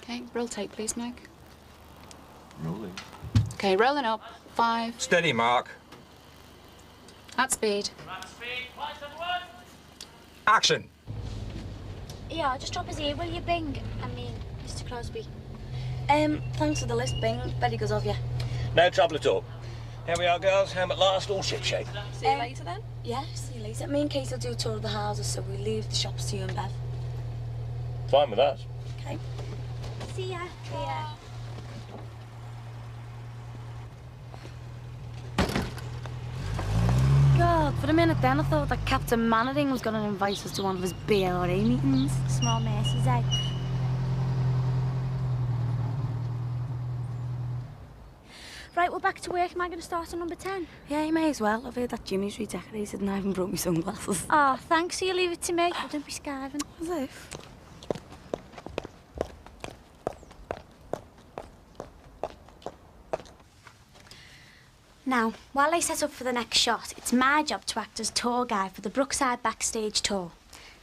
Okay, roll tape, please, Meg. Rolling. Okay, rolling up. 5. Steady, Mark. At speed. Action. Yeah, just drop us here, will you, Bing? I mean, Mr. Crosby. Thanks for the list, Bing. Very good of you. No trouble at all. Here we are, girls. Home at last, all shipshape. See you later, then? Yeah, see you later. Me and Kate will do a tour of the houses, so we leave the shops to you and Bev. Fine with us. Okay. See ya. See ya. God, for a minute then I thought that Captain Mannering was going to invite us to one of his BLRA meetings. Small mercies, eh? Right, we're back to work. Am I going to start on number 10? Yeah, you may as well. I've heard that Jimmy's redecorated and I haven't brought my sunglasses. Oh, thanks. So you leave it to me. Oh, don't be skiving. As if. Now, while they set up for the next shot, it's my job to act as tour guide for the Brookside Backstage tour.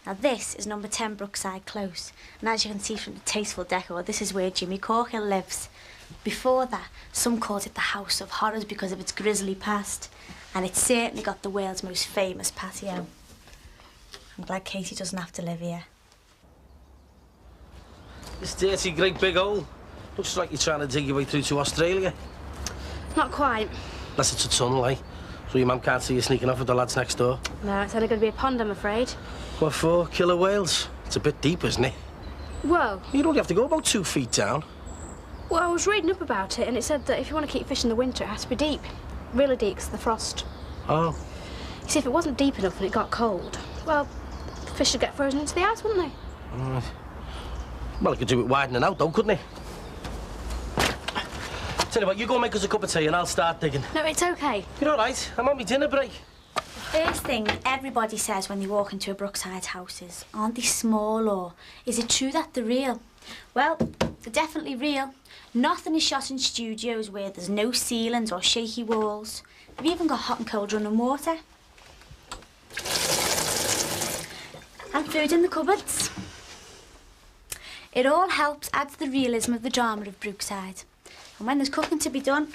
Now, this is number 10 Brookside Close. And as you can see from the tasteful decor, this is where Jimmy Corkill lives. Before that, some called it the House of Horrors because of its grisly past. And it's certainly got the world's most famous patio. I'm glad Katie doesn't have to live here. This dirty, great big hole. Looks like you're trying to dig your way through to Australia. Not quite. Unless it's a tunnel, eh? So your mum can't see you sneaking off with the lads next door. No, it's only going to be a pond, I'm afraid. What for? Killer whales? It's a bit deep, isn't it? Whoa. You'd only have to go about 2 feet down. Well, I was reading up about it, and it said that if you want to keep fish in the winter, it has to be deep. Really deep, because of the frost. Oh. You see, if it wasn't deep enough and it got cold, well, the fish would get frozen into the ice, wouldn't they? Right. Well, I could do it widening out, though, couldn't it? Tell you what, you go make us a cup of tea and I'll start digging. No, it's okay. You're all right. I'm on my dinner break. First thing everybody says when they walk into a Brookside house is, aren't they small, or is it true that they're real? Well, they're definitely real. Nothing is shot in studios where there's no ceilings or shaky walls. They've even got hot and cold running water. And food in the cupboards. It all helps add to the realism of the drama of Brookside. And when there's cooking to be done,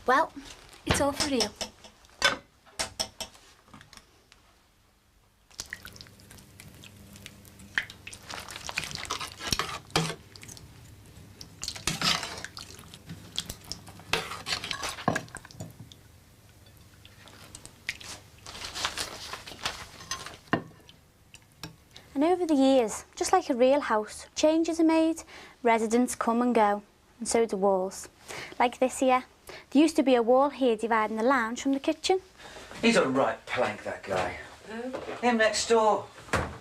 well, it's all for real. And over the years, just like a real house, changes are made, residents come and go, and so do walls. Like this here. There used to be a wall here dividing the lounge from the kitchen. He's a right plank, that guy. Who? Him next door.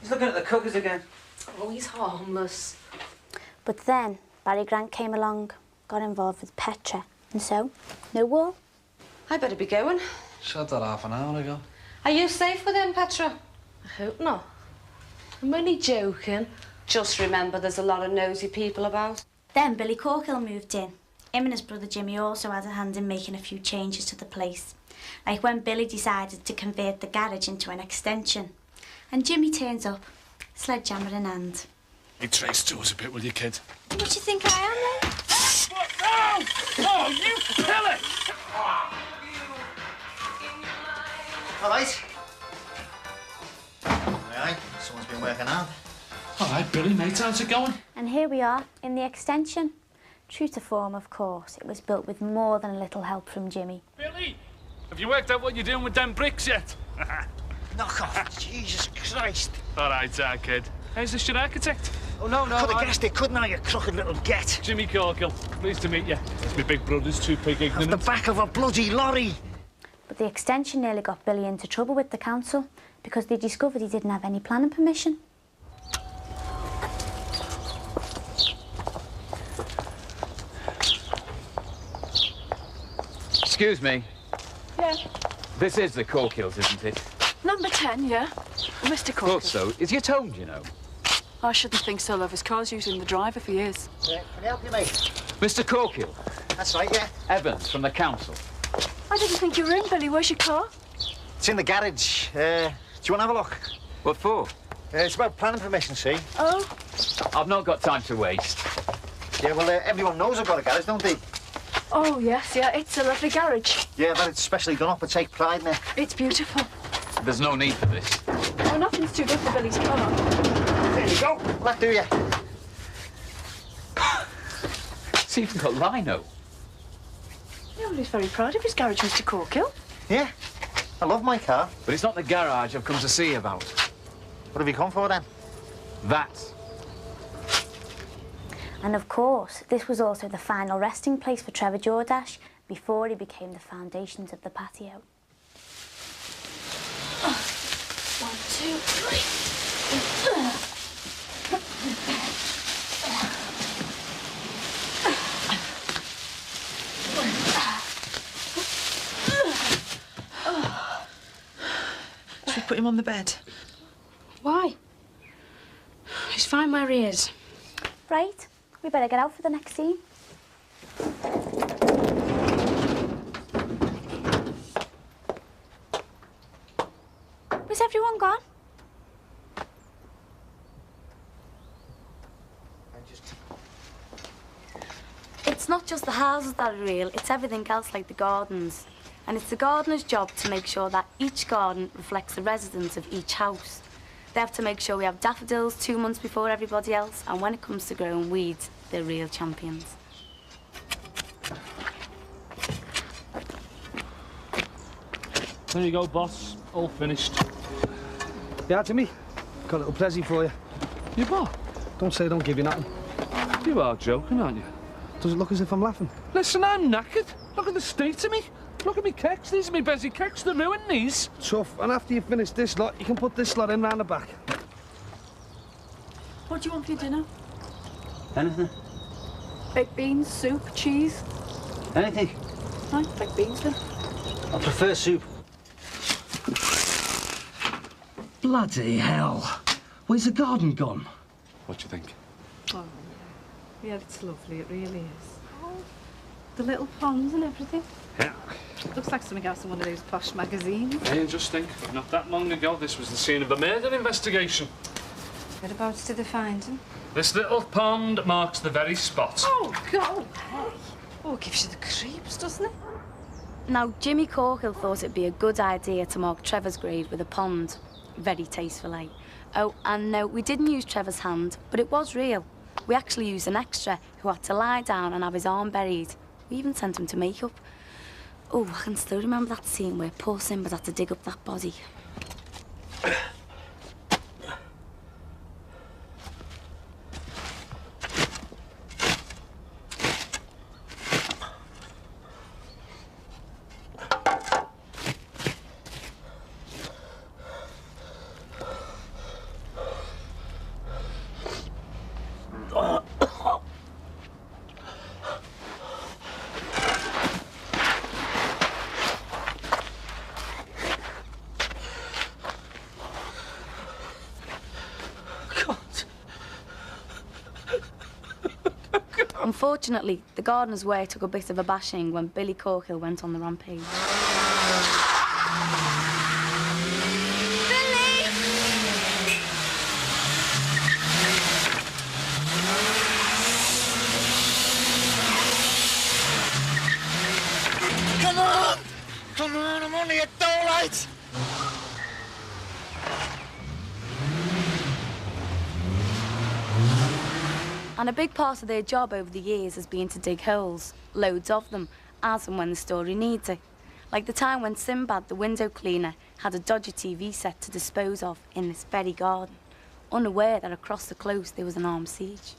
He's looking at the cookers again. Oh, he's harmless. But then Barry Grant came along, got involved with Petra, and so, no wall. I better be going. Said that half an hour ago. Are you safe with him, Petra? I hope not. I'm only joking. Just remember there's a lot of nosy people about. Then Billy Corkill moved in. Him and his brother Jimmy also had a hand in making a few changes to the place. Like when Billy decided to convert the garage into an extension. And Jimmy turns up, sledgehammer in hand. Hey, trace to us a bit, will you, kid? What do you think I am, then? No! Oh, you pillar! All right. Aye, someone's been working hard. All right, Billy, mate, how's it going? And here we are, in the extension. True to form, of course, it was built with more than a little help from Jimmy. Billy, have you worked out what you're doing with them bricks yet? Knock off, Jesus Christ. All right, kid. How's this your architect? Oh, no, Could have guessed it, couldn't I, you crooked little get? Jimmy Corkill. Pleased to meet you. It's my big brother's too pig ignorant. Off the back of a bloody lorry. But the extension nearly got Billy into trouble with the council because they discovered he didn't have any planning permission. Excuse me. Yeah. This is the Corkills, isn't it? Number 10, yeah. Mr. Corkill. Thought so. Is he at home, you know? I shouldn't think so, love. His car's using the driver for years. Yeah, can I help you, mate? Mr. Corkill. That's right, yeah. Evans, from the council. I didn't think you were in, Billy. Where's your car? It's in the garage. Do you want to have a look? What for? It's about planning permission, see? Oh. I've not got time to waste. Yeah, well, everyone knows I've got a garage, don't they? Oh, yes, yeah, it's a lovely garage. Yeah, but it's specially done up. I take pride in it. It's beautiful. There's no need for this. Oh, nothing's too good for Billy's car. There you go. That do you? It's even got lino. Yeah, well, he's very proud of his garage, Mr. Corkill. Yeah. I love my car. But it's not the garage I've come to see about. What have you come for, then? That. And of course, this was also the final resting place for Trevor Jordache before he became the foundations of the patio. 1, 2, 3. Should we put him on the bed? Why? He's fine where he is. Right, we better get out for the next scene. Where's everyone gone? It's not just the houses that are real, it's everything else like the gardens. And it's the gardener's job to make sure that each garden reflects the residents of each house. They have to make sure we have daffodils 2 months before everybody else, and when it comes to growing weeds, they're real champions. There you go, boss. All finished. Yeah, Jimmy. Got a little present for you. You what? Don't say I don't give you nothing. You are joking, aren't you? Does it look as if I'm laughing? Listen, I'm knackered. Look at the state of me. Look at me kecks. These are me busy kecks. They're ruined, these. Tough. And after you finish this lot, you can put this lot in round the back. What do you want for your dinner? Anything? Baked beans, soup, cheese? Anything? Right, baked beans then. I prefer soup. Bloody hell. Where's the garden gone? What do you think? Oh, yeah, it's lovely. It really is. Oh, the little ponds and everything. Yeah. Looks like something else in one of those posh magazines. Hey, and just think, not that long ago, this was the scene of a murder investigation. Whereabouts did they find him? This little pond marks the very spot. Oh, God! Oh, it gives you the creeps, doesn't it? Now, Jimmy Corkill thought it'd be a good idea to mark Trevor's grave with a pond. Very tastefully. Oh, and no, we didn't use Trevor's hand, but it was real. We actually used an extra who had to lie down and have his arm buried. We even sent him to makeup. Oh, I can still remember that scene where poor Simba had to dig up that body. Unfortunately, the gardener's way took a bit of a bashing when Billy Corkill went on the rampage. Billy! Come on! Come on, I'm only a dough-light! And a big part of their job over the years has been to dig holes, loads of them, as and when the story needs it. Like the time when Sinbad, the window cleaner, had a dodgy TV set to dispose of in this very garden, unaware that across the close there was an armed siege.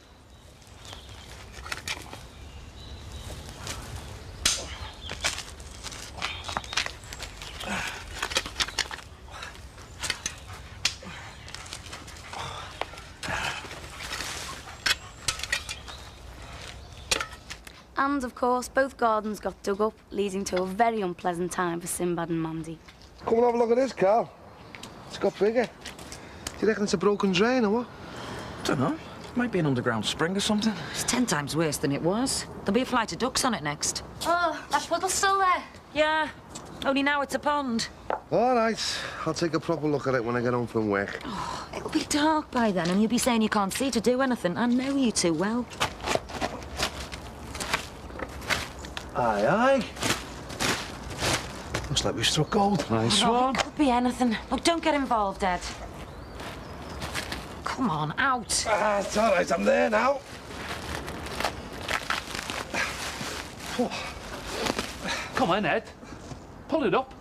And, of course, both gardens got dug up, leading to a very unpleasant time for Sinbad and Mandy. Come and have a look at this, Carl. It's got bigger. Do you reckon it's a broken drain or what? Don't know. Might be an underground spring or something. It's 10 times worse than it was. There'll be a flight of ducks on it next. Oh, that puddle's still there. Yeah. Only now it's a pond. All right, I'll take a proper look at it when I get home from work. Oh, it'll be dark by then, and you'll be saying you can't see to do anything. I know you too well. Aye, aye. Looks like we've struck gold. Nice Oh, one. it could be anything. Look, don't get involved, Ed. Come on, out. Ah, it's all right, I'm there now. Come on, Ed. Pull it up.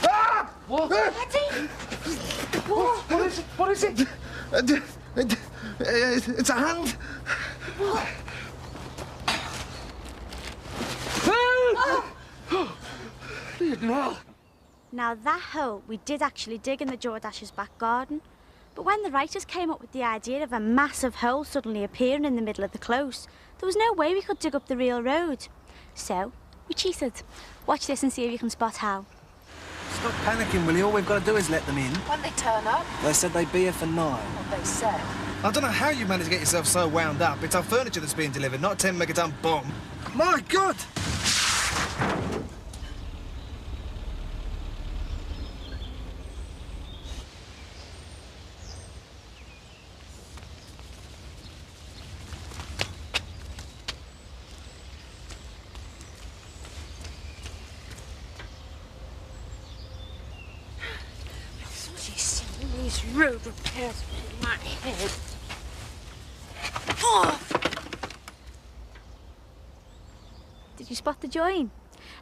Ah! What? Eddie! What? What is it? What is it? It's a hand. What? No. Now that hole we did actually dig in the Jordash's back garden, but when the writers came up with the idea of a massive hole suddenly appearing in the middle of the close, there was no way we could dig up the real road. So we cheated. Watch this and see if you can spot how. Stop panicking, will you? All we've got to do is let them in. When they turn up, They said they'd be here for 9. what they said. I don't know how you managed to get yourself so wound up. It's our furniture that's being delivered, not a 10-megaton bomb. My God! These road repairs in my head. Oh! Did you spot the join?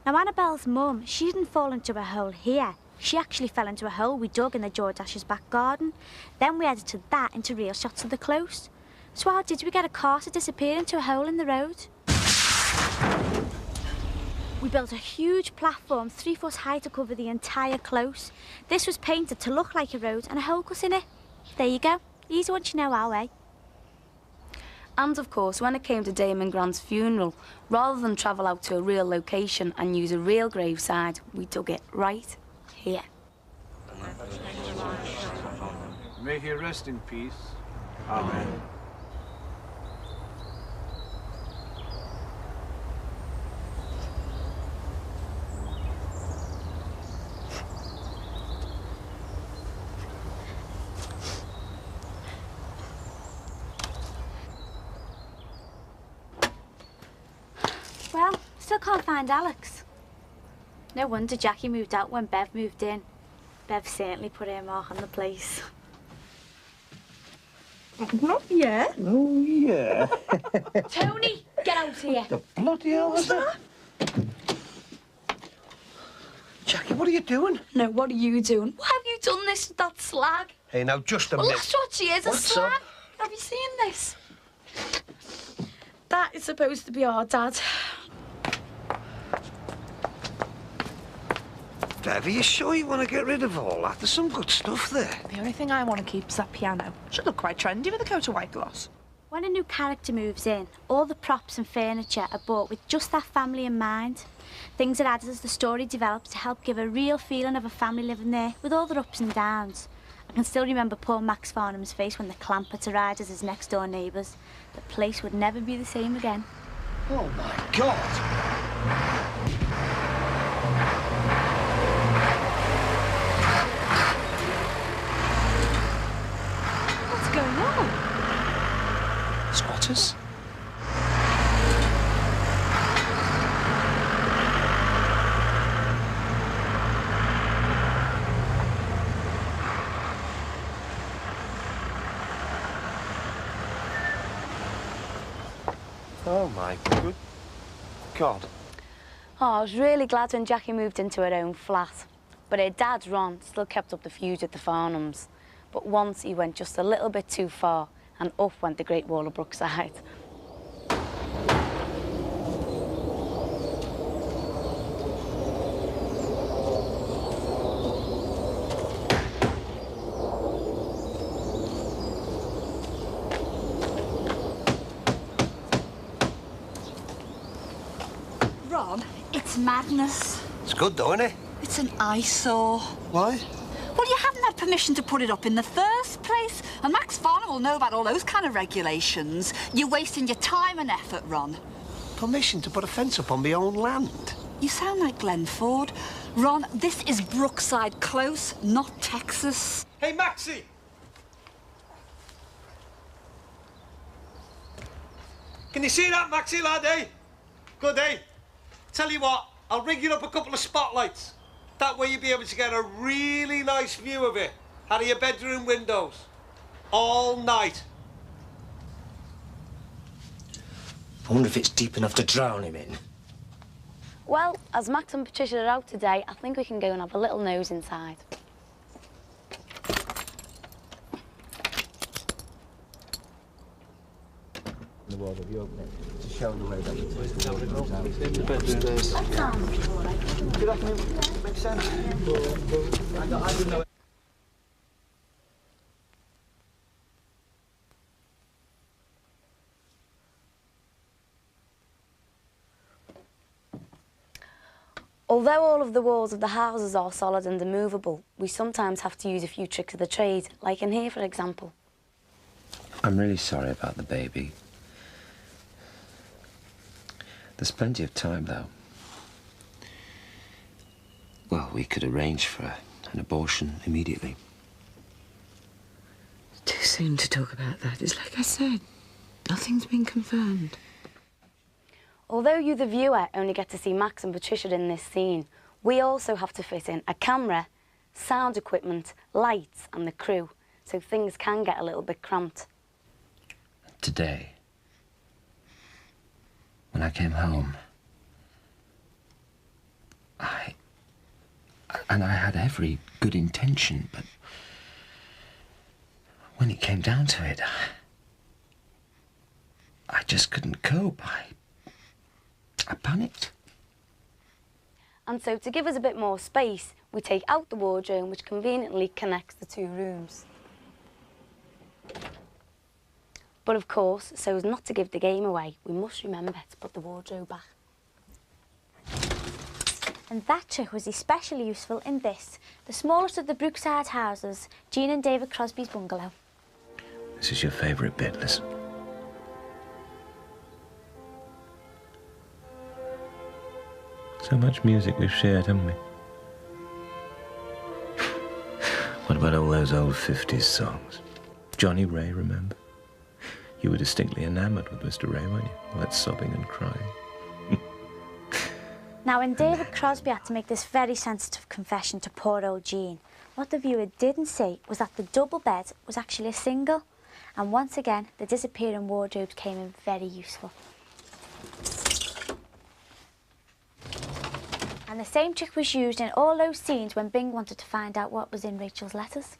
Now, Annabelle's mum, she didn't fall into a hole here. She actually fell into a hole we dug in the Jordash's back garden. Then we edited that into real shots of the close. So how did we get a car to disappear into a hole in the road? We built a huge platform 3 foot high to cover the entire close. This was painted to look like a road and a hole cut in it. There you go. Easy once you know our way. And of course, when it came to Damon Grant's funeral, rather than travel out to a real location and use a real graveside, we dug it right here. May he rest in peace. Amen. Well, still can't find Alex. No wonder Jackie moved out when Bev moved in. Bev certainly put her mark on the place. Not yet. Oh, yeah. Tony, get out here. The bloody hell was that? Jackie, what are you doing? No, what are you doing? Why have you done this with that slag? Hey, now, just a Well, minute. that's what she is, a What's slag. up? Have you seen this? That is supposed to be our dad. Bev, are you sure you want to get rid of all that? There's some good stuff there. The only thing I want to keep is that piano. Should look quite trendy with a coat of white gloss. When a new character moves in, all the props and furniture are bought with just that family in mind. Things are added as the story develops to help give a real feeling of a family living there with all their ups and downs. I can still remember poor Max Farnham's face when the Clampeter arrived as his next-door neighbours. The place would never be the same again. Oh, my God. What's going on? Squatters? Oh, my good God. Oh, I was really glad when Jackie moved into her own flat. But her dad, Ron, still kept up the feud with the Farnhams. But once he went just a little bit too far, and up went the Great Wall of Brookside. Ron, it's madness. It's good, though, isn't it? It's an eyesore. Why? Well, you haven't had permission to put it up in the first place. And Max Farnham will know about all those kind of regulations. You're wasting your time and effort, Ron. permission to put a fence up on my own land. You sound like Glenn Ford. Ron, this is Brookside Close, not Texas. Hey, Maxie! Can you see that, Maxie, lad, eh? Good, eh? Tell you what, I'll rig you up a couple of spotlights. That way you'll be able to get a really nice view of it out of your bedroom windows. All night. I wonder if it's deep enough to drown him in. Well, as Max and Patricia are out today, I think we can go and have a little nose inside. The wall of you open it to show the way that the twist out. In the bedroom. That sounds all right. Good afternoon. Makes sense. I didn't know. Although all of the walls of the houses are solid and immovable, we sometimes have to use a few tricks of the trade, like in here, for example. I'm really sorry about the baby. There's plenty of time, though. Well, we could arrange for an abortion immediately. Too soon to talk about that. It's like I said, nothing's been confirmed. Although you, the viewer, only get to see Max and Patricia in this scene, we also have to fit in a camera, sound equipment, lights and the crew, so things can get a little bit cramped. Today, when I came home, I had every good intention, but when it came down to it, I just couldn't cope. I panicked. And so, to give us a bit more space, we take out the wardrobe, which conveniently connects the two rooms. But of course, so as not to give the game away, we must remember to put the wardrobe back. And that trick was especially useful in this, the smallest of the Brookside houses, Jean and David Crosby's bungalow. This is your favourite bit, listen. So much music we've shared, haven't we? What about all those old 50s songs? Johnny Ray, remember? You were distinctly enamoured with Mr. Ray, weren't you? All that sobbing and crying. Now, when David Crosby had to make this very sensitive confession to poor old Jean, what the viewer didn't see was that the double bed was actually a single. And once again, the disappearing wardrobes came in very useful. And the same trick was used in all those scenes when Bing wanted to find out what was in Rachel's letters.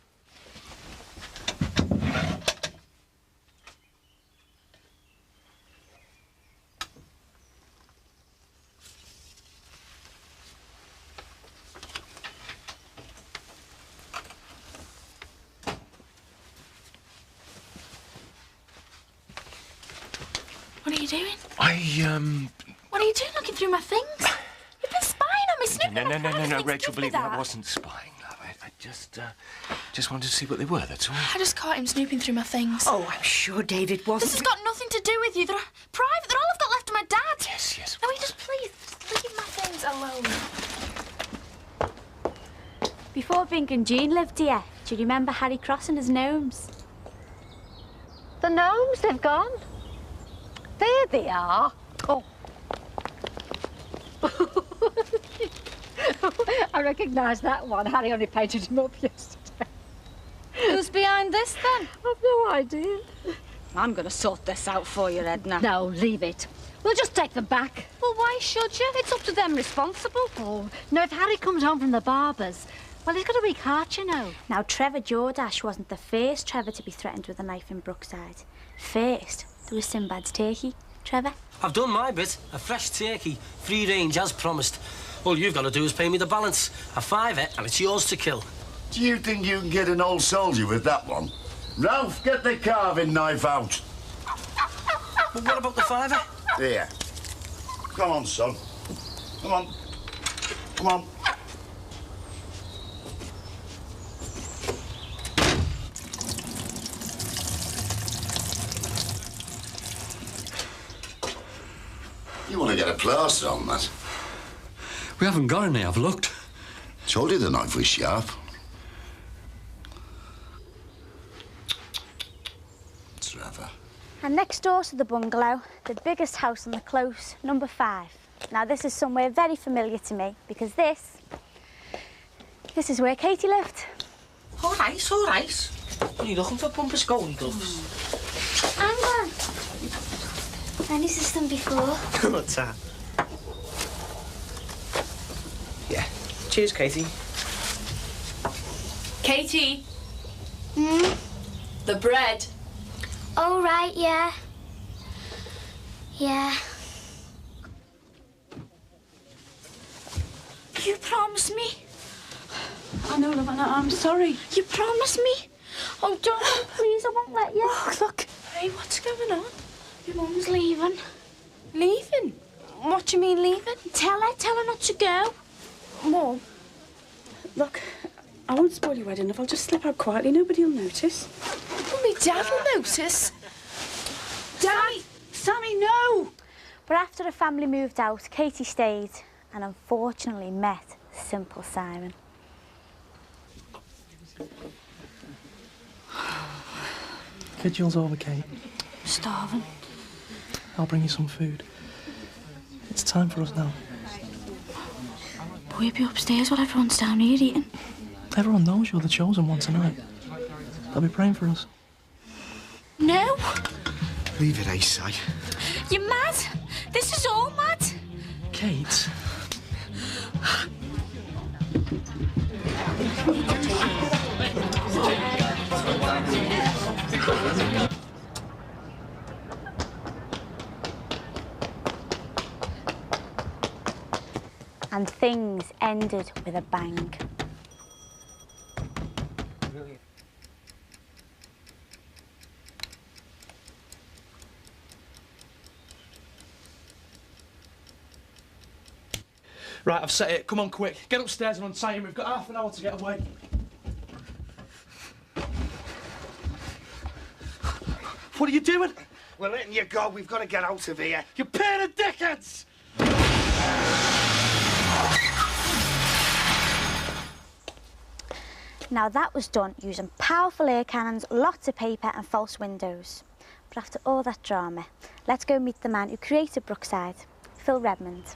What are you doing? What are you doing looking through my things? You've been spying on me, snooping on my No, things. Rachel, Give me believe me, I that. wasn't spying, love. I just wanted to see what they were, that's all. I just caught him snooping through my things. Oh, I'm sure David wasn't. This has got nothing to do with you. They're private. They're all I've got left of my dad. Yes, yes. Now, will you just please leave my things alone? Before Bing and Jean lived here, do you remember Harry Cross and his gnomes? The gnomes, they've gone. There they are. Oh. I recognise that one. Harry only painted him up yesterday. Who's behind this, then? I've no idea. I'm going to sort this out for you, Edna. No, leave it. We'll just take them back. Well, why should you? It's up to them responsible. Oh, no, if Harry comes home from the barber's, well, he's got a weak heart, you know. Now, Trevor Jordash wasn't the first Trevor to be threatened with a knife in Brookside. First, there was Sinbad's turkey. Trevor? I've done my bit. A fresh turkey, free range as promised. All you've got to do is pay me the balance. A fiver, and it's yours to kill. Do you think you can get an old soldier with that one? Ralph, get the carving knife out. But what about the fiver? Here. Come on, son. Come on. Come on. You want to get a plaster on that? We haven't got any, I've looked. Told you the knife was sharp. Trevor. And next door to the bungalow, the biggest house on the close, number 5. Now this is somewhere very familiar to me because this is where Katie lived. All right, all right. What are you looking for, Bumper Scully gloves? Hang on. I've used them before. What's that? Yeah. Cheers, Katie. Katie, Hmm? the bread. Oh, right, yeah. Yeah. You promised me. I know, love, I know. I'm sorry. You promised me. Oh, darling, please, I won't let you. Oh, look. Hey, what's going on? Your mum's leaving. Leaving? What do you mean leaving? Tell her not to go. Mum, look, I won't spoil your wedding if I'll just slip out quietly. Nobody will notice. Well, me dad will notice. Sammy, no! But after the family moved out, Katie stayed and unfortunately met Simple Simon. Vigil's over, Kate. Starving. I'll bring you some food. It's time for us now. Will you be upstairs while everyone's down here eating? Everyone knows you're the chosen one tonight. They'll be praying for us. No! Leave it, I say. You're mad! This is all mad! Kate. And things ended with a bang. Right, I've set it. Come on, quick. Get upstairs and untie him. We've got half an hour to get away. What are you doing? We're letting you go. We've got to get out of here. You pair of dickheads! Now that was done using powerful air cannons, lots of paper and false windows. But after all that drama, let's go meet the man who created Brookside, Phil Redmond.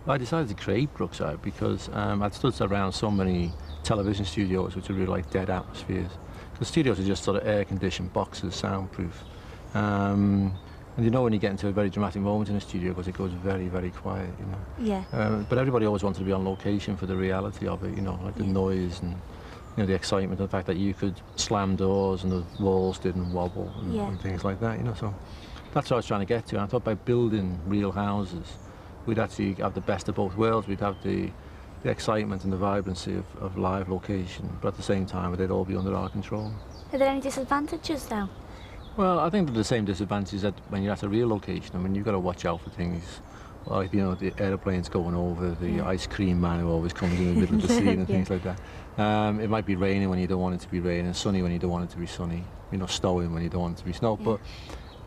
I decided to create Brookside because I'd stood around so many television studios which were really like dead atmospheres. The studios are just sort of air-conditioned boxes, soundproof. And you know when you get into a very dramatic moment in a studio because it goes very, very quiet, you know. Yeah. But everybody always wanted to be on location for the reality of it, you know, like the noise and you know, the excitement, the fact that you could slam doors and the walls didn't wobble and things like that, you know. So that's what I was trying to get to. And I thought by building real houses, we'd actually have the best of both worlds. We'd have the excitement and the vibrancy of live location, but at the same time, they'd all be under our control. Are there any disadvantages, though? Well, I think they're the same disadvantages that when you're at a real location. I mean, you've got to watch out for things like, you know, the aeroplanes going over, the ice cream man who always comes in the middle of the scene and things like that. It might be raining when you don't want it to be raining, sunny when you don't want it to be sunny, you know, snowing when you don't want it to be snow. But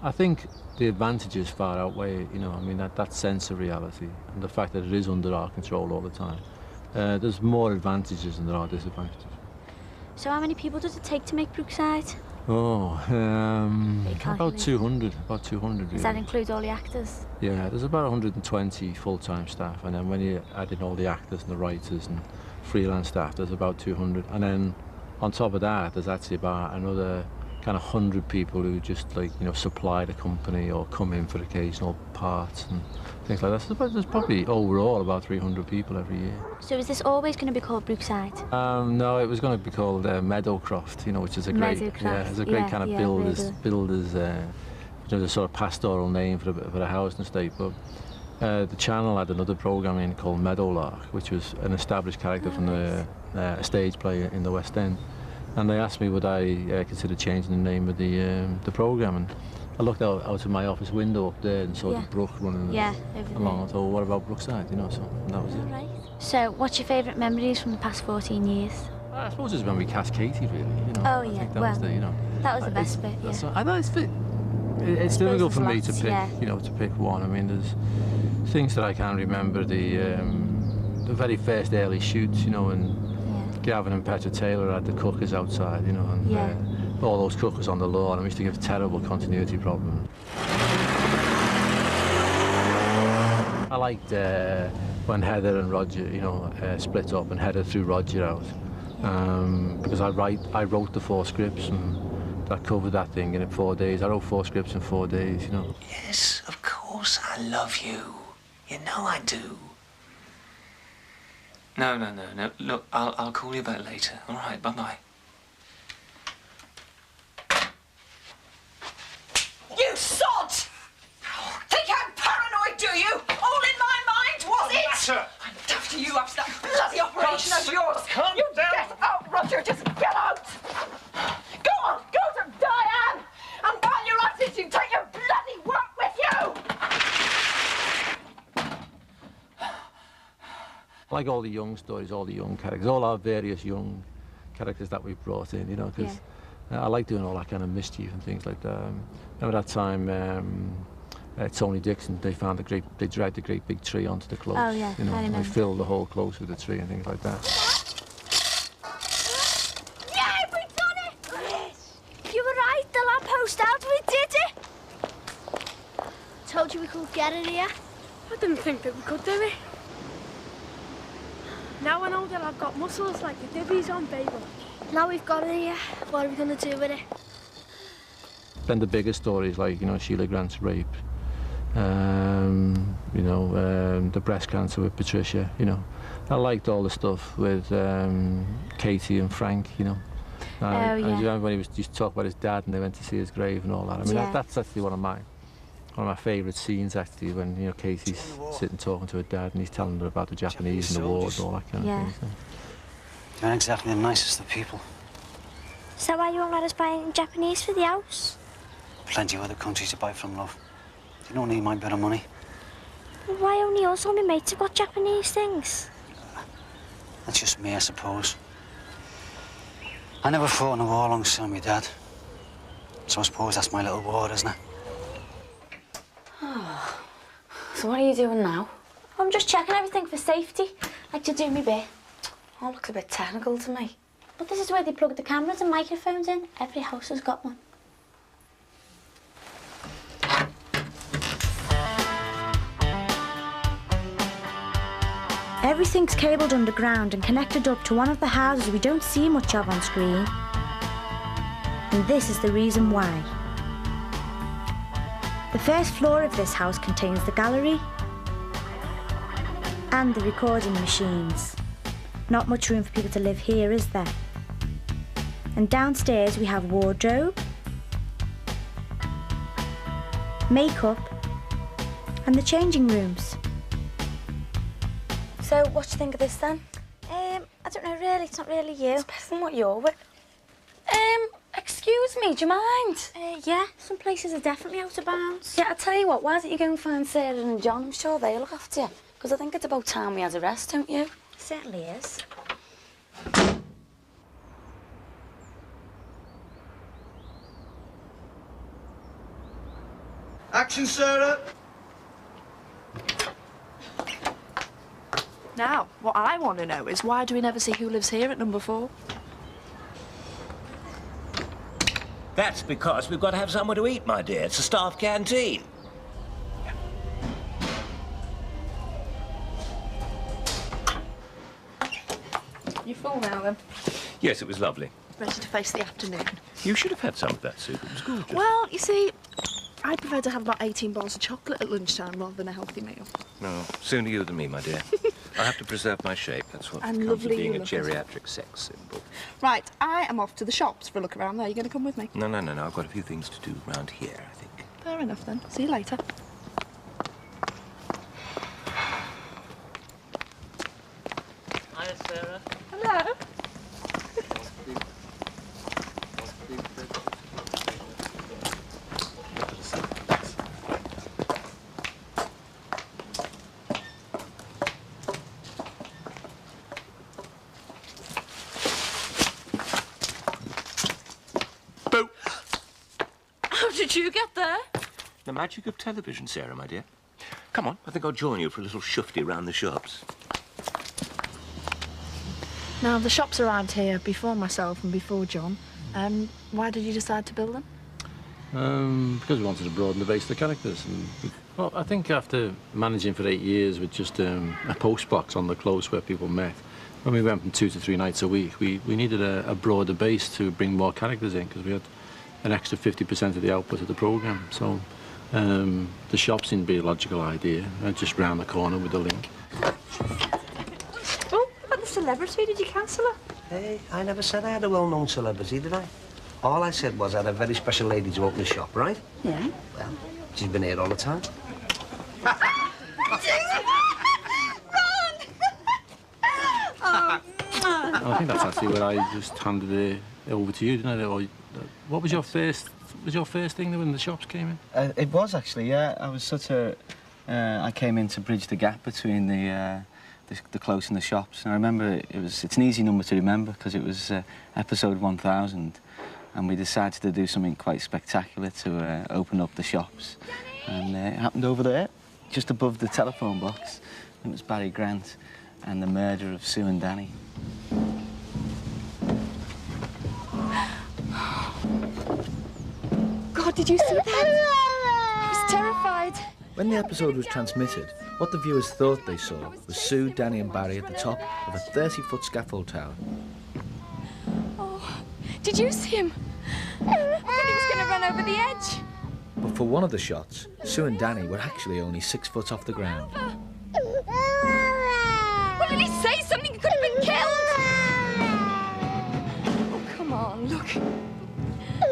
I think the advantages far outweigh, you know, I mean, that sense of reality and the fact that it is under our control all the time. There's more advantages than there are disadvantages. So how many people does it take to make Brookside? Oh, about 200, really. Does that include all the actors? Yeah, there's about 120 full-time staff, and then when you add in all the actors and the writers and freelance staff, there's about 200. And then on top of that, there's actually about another kind of 100 people who just, like, you know, supply the company or come in for occasional parts and things like that. So there's probably overall about 300 people every year. So is this always going to be called Brookside? No, it was going to be called Meadowcroft, you know, which is a great, it's a great kind of builder's, you know, the sort of pastoral name for a housing estate. But the channel had another programme in called Meadowlark, which was an established character from a stage play in the West End. And they asked me would I consider changing the name of the programme, and I looked out of my office window up there and saw the brook running along. I thought, well, what about Brookside, you know, so that was it. Right. So what's your favourite memories from the past 14 years? I suppose it's when we cast Katie, really, you know. Oh, yeah, I think that was the, you know, that was the best bit, I know it's It's difficult for me to lots, pick, yeah. you know, to pick one. I mean, there's things that I can remember. The very first early shoots, you know, and Gavin and Petra Taylor had the cookers outside, you know, and all those cookers on the lawn. I used to give terrible continuity problems. I liked when Heather and Roger, you know, split up and Heather threw Roger out because I wrote the 4 scripts and I covered that thing in 4 days. I wrote 4 scripts in 4 days, you know. Yes, of course I love you. You know I do. No. Look, I'll call you back later. All right, bye-bye. You sod! Think I'm paranoid, do you? All in my mind, was it? Matter? I'm after you after that bloody operation of yours. Calm you down. Get out, Roger, just get out! Go on, go to Diane! And while you're at it, you take your bloody work with you! I like all the young stories, all the young characters, all our various young characters that we've brought in, you know, because I like doing all that kind of mischief and things like that. Remember that time Tony Dixon, they dragged a great big tree onto the close. Oh, yeah, you know, I and they remember. filled the whole close with the tree and things like that. Yeah, we done it! Yes. You were right, the lamppost out, we did it! Told you we could get it here. I didn't think that we could do it. Now I know that I've got muscles like the divvies on Babel. Now we've got it here, what are we going to do with it? Then the bigger stories like, you know, Sheila Grant's rape, you know, the breast cancer with Patricia, you know. I liked all the stuff with Katie and Frank, you know. And you remember when he used to talk about his dad and they went to see his grave and all that. I mean, that's actually one of my favourite scenes, actually, when, you know, Katie's sitting talking to her dad and he's telling her about the Japanese and the wars and all that kind of thing. So. They're not exactly the nicest of people. Is that why you won't let us buy anything Japanese for the house? Plenty of other countries to buy from, love. You don't need my bit of money. Well, why only us? All my mates have got Japanese things. That's just me, I suppose. I never fought in a war alongside my dad. So I suppose that's my little war, isn't it? Oh. So what are you doing now? I'm just checking everything for safety. Like to do me bit. Oh, looks a bit technical to me. But this is where they plug the cameras and microphones in. Every house has got one. Everything's cabled underground and connected up to one of the houses we don't see much of on screen. And this is the reason why. The first floor of this house contains the gallery and the recording machines. Not much room for people to live here, is there? And downstairs we have wardrobe, makeup, and the changing rooms. So, what do you think of this then? I don't know really, it's not really you. It's better than what you're with. Excuse me, do you mind? Yeah, some places are definitely out of bounds. Yeah, I'll tell you what, why don't you go and find Sarah and John? I'm sure they'll look after you. Because I think it's about time we had a rest, don't you? Certainly is. Action, Sarah. Now, what I want to know is why do we never see who lives here at number 4? That's because we've got to have somewhere to eat, my dear. It's a staff canteen. You full now, then? Yes, it was lovely. Ready to face the afternoon? You should have had some of that soup. It was gorgeous. Well, you see, I prefer to have about 18 bars of chocolate at lunchtime rather than a healthy meal. No, sooner you than me, my dear. I have to preserve my shape. That's what And comes lovely of being a you look as well. geriatric sex symbol. Right, I am off to the shops for a look around there. You going to come with me? No. I've got a few things to do round here, I think. Fair enough, then. See you later. Hi, Sarah. Hello. How did did you get there? The magic of television, Sarah, my dear. Come on, I think I'll join you for a little shufty round the shops. Now, the shops arrived here before myself and before John. Why did you decide to build them? Because we wanted to broaden the base of the characters. And, well, I think after managing for 8 years with just a post box on the close where people met, when we went from 2 to 3 nights a week, we needed a broader base to bring more characters in, because we had an extra 50% of the output of the programme. So the shop seemed to be a logical idea, just round the corner with the link. Oh, about the celebrity, did you cancel her? Hey, I never said I had a well-known celebrity, did I? All I said was I had a very special lady to open the shop, right? Yeah. Well, she's been here all the time. I think that's actually where I just handed it over to you, didn't I? Or, what was your first thing when the shops came in? It was actually, yeah. I was I came in to bridge the gap between the close and the shops. And I remember it's an easy number to remember because it was episode 1000, and we decided to do something quite spectacular to open up the shops. And it happened over there, just above the telephone box. It was Barry Grant and the murder of Sue and Danny. God, did you see that? I was terrified. When the episode was transmitted, what the viewers thought they saw was Sue, Danny and Barry at the top of a 30-foot scaffold tower. Oh, did you see him? I thought he was going to run over the edge. But for one of the shots, Sue and Danny were actually only 6 foot off the ground. Well, did he say something? He could have been killed. Oh, come on, look.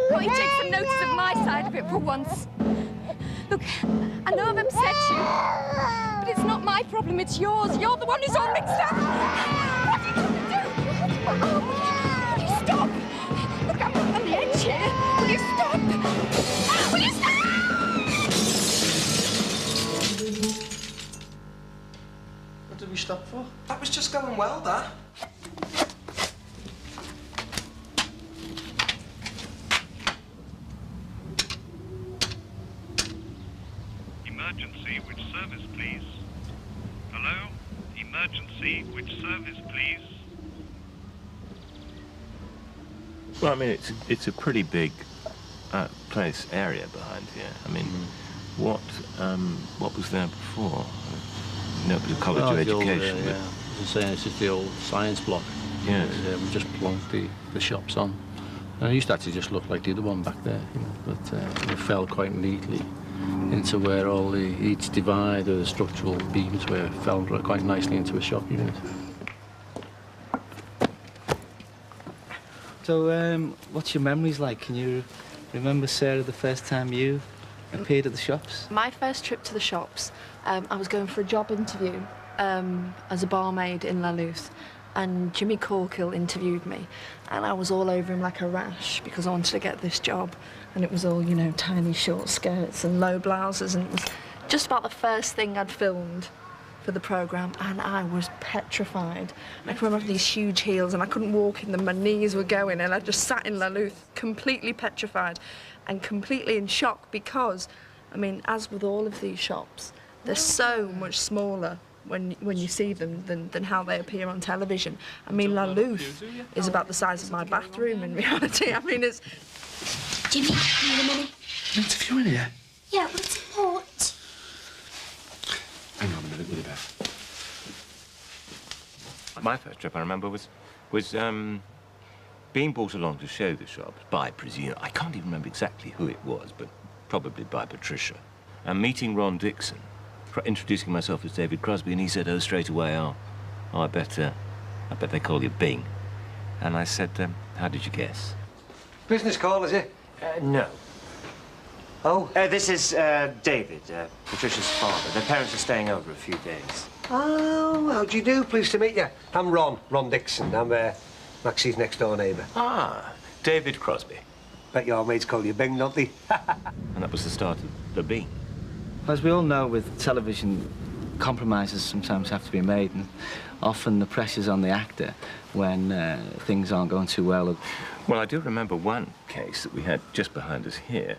Can't you take some notice of my side of it for once? Look, I know I've upset you, but it's not my problem, it's yours. You're the one who's all mixed up. What are you going to do? Oh, will you stop? Look, I'm on the edge here. Will you stop? Will you stop? What did we stop for? That was just going well, Dad. Emergency, which service, please? Hello? Emergency, which service, please? Well, I mean, it's a pretty big area behind here. I mean, what was there before? No, it was a college of education. Old, yeah. As I say, it's just the old science block. Yes. We just plonked the shops on. And it used to actually just look like the other one back there, you know, but it fell quite neatly into where all each divide or the structural beams fell quite nicely into a shop unit. So, what's your memories like? Can you remember, Sarah, the first time you appeared at the shops? My first trip to the shops, I was going for a job interview as a barmaid in Lalluth, and Jimmy Corkill interviewed me, and I was all over him like a rash because I wanted to get this job, and it was all, you know, tiny short skirts and low blouses, and it was just about the first thing I'd filmed for the programme, and I was petrified. I can remember these huge heels, and I couldn't walk in them, my knees were going, and I just sat in Lalluth completely petrified and completely in shock because, I mean, as with all of these shops, they're so much smaller when you see them than how they appear on television. I mean, Lalluth is about the size of my bathroom in reality. I mean, it's... Jimmy, you need a minute? An interview in here? Yeah, well, it's important. Hang on a minute, will you, Beth? My first trip, I remember, was being brought along to show the shops by, I can't even remember exactly who it was, but probably by Patricia, and meeting Ron Dixon, introducing myself as David Crosby, and he said, oh, straight away, I bet they call you Bing. And I said, how did you guess? Business call, is it? No. Oh? This is David, Patricia's father. Their parents are staying over a few days. Oh, how do you do? Pleased to meet you. I'm Ron Dixon. I'm Maxie's next-door neighbour. Ah, David Crosby. Bet your mates call you Bing, don't they? And that was the start of the Bing. As we all know, with television, compromises sometimes have to be made, and often the pressure's on the actor when things aren't going too well. Well, I do remember one case that we had just behind us here,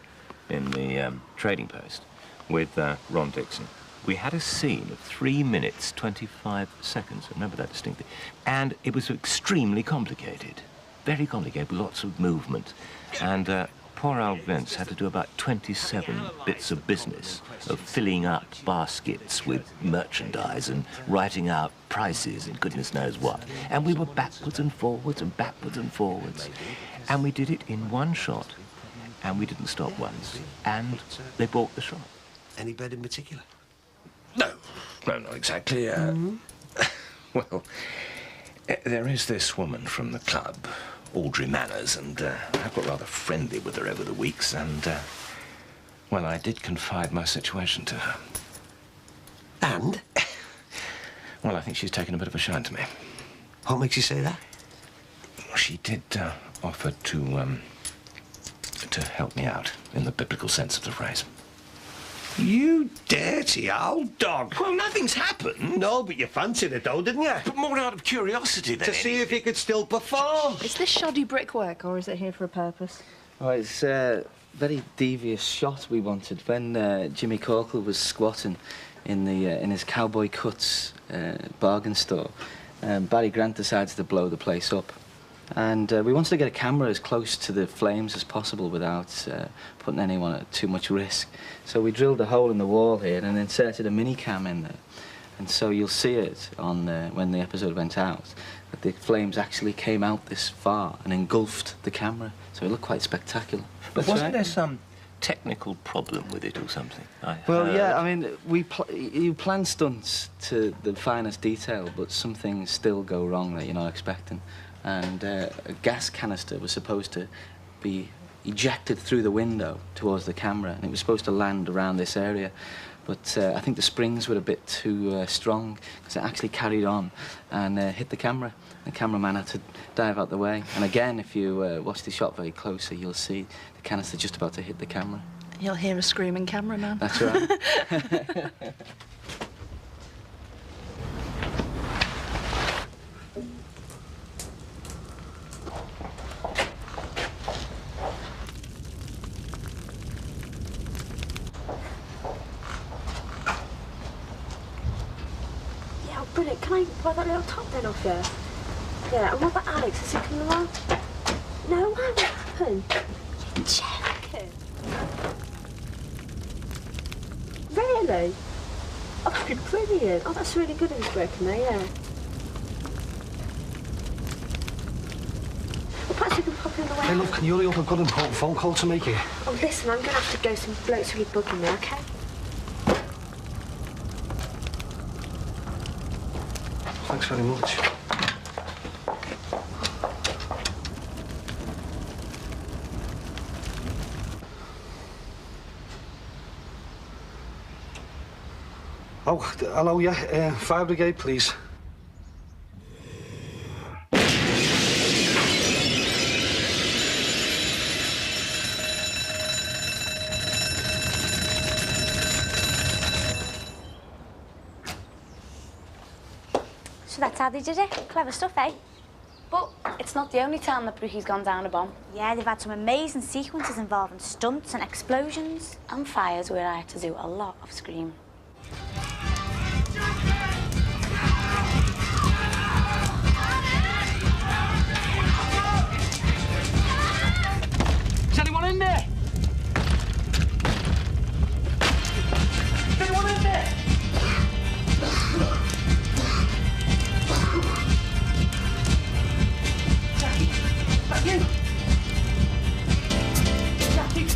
in the Trading Post with Ron Dixon. We had a scene of 3 minutes, 25 seconds. I remember that distinctly. And it was extremely complicated. Very complicated, with lots of movement. And poor Al Vince had to do about 27 bits of business of filling up baskets with merchandise and writing out prices and goodness knows what. And we were backwards and forwards and backwards and forwards. And we did it in one shot. And we didn't stop once. And they bought the shot. Any bed in particular? No, not exactly. Well, there is this woman from the club, Audrey Manners, and I've got rather friendly with her over the weeks, and, well, I did confide my situation to her. And? Well, I think she's taken a bit of a shine to me. What makes you say that? She did offer to help me out, in the biblical sense of the phrase. You dirty old dog. Well, nothing's happened. No, but you fancied it, though, didn't you? But more out of curiosity than to see if you could still perform. Is this shoddy brickwork, or is it here for a purpose? Oh, it's a very devious shot we wanted. When Jimmy Corkle was squatting in his Cowboy Cuts bargain store, Barry Grant decided to blow the place up. And we wanted to get a camera as close to the flames as possible without putting anyone at too much risk. So we drilled a hole in the wall here and inserted a mini cam in there. And so you'll see it on when the episode went out, that the flames actually came out this far and engulfed the camera. So it looked quite spectacular. But wasn't there some technical problem with it or something? Well, yeah, I mean, you plan stunts to the finest detail, but some things still go wrong that you're not expecting. And a gas canister was supposed to be ejected through the window towards the camera, and it was supposed to land around this area. But I think the springs were a bit too strong, because it actually carried on and hit the camera. The cameraman had to dive out the way. And again, if you watch the shot very closely, you'll see the canister just about to hit the camera. You'll hear a screaming cameraman. That's right. Brilliant. Can I buy that little top then off you? Yeah, and what about Alex? Is he coming along? No, why? What happened? You're joking. Really? Oh, that'd be brilliant. Oh, that's really good of his working there, yeah. Well, perhaps we can pop in the way. Hey, look, can you hurry up? I've got an important phone call to make here. Oh, listen, I'm going to have to go. Some blokes really bugging me, OK? Thanks very much. Oh, hello, yeah. Fire brigade, please. So that's how they did it. Clever stuff, eh? But it's not the only time that Brookie's gone down a bomb. Yeah, they've had some amazing sequences involving stunts and explosions. And fires where I had to do a lot of screaming. Is anyone in there? Is anyone in there? Jackie, is that you? Jackie.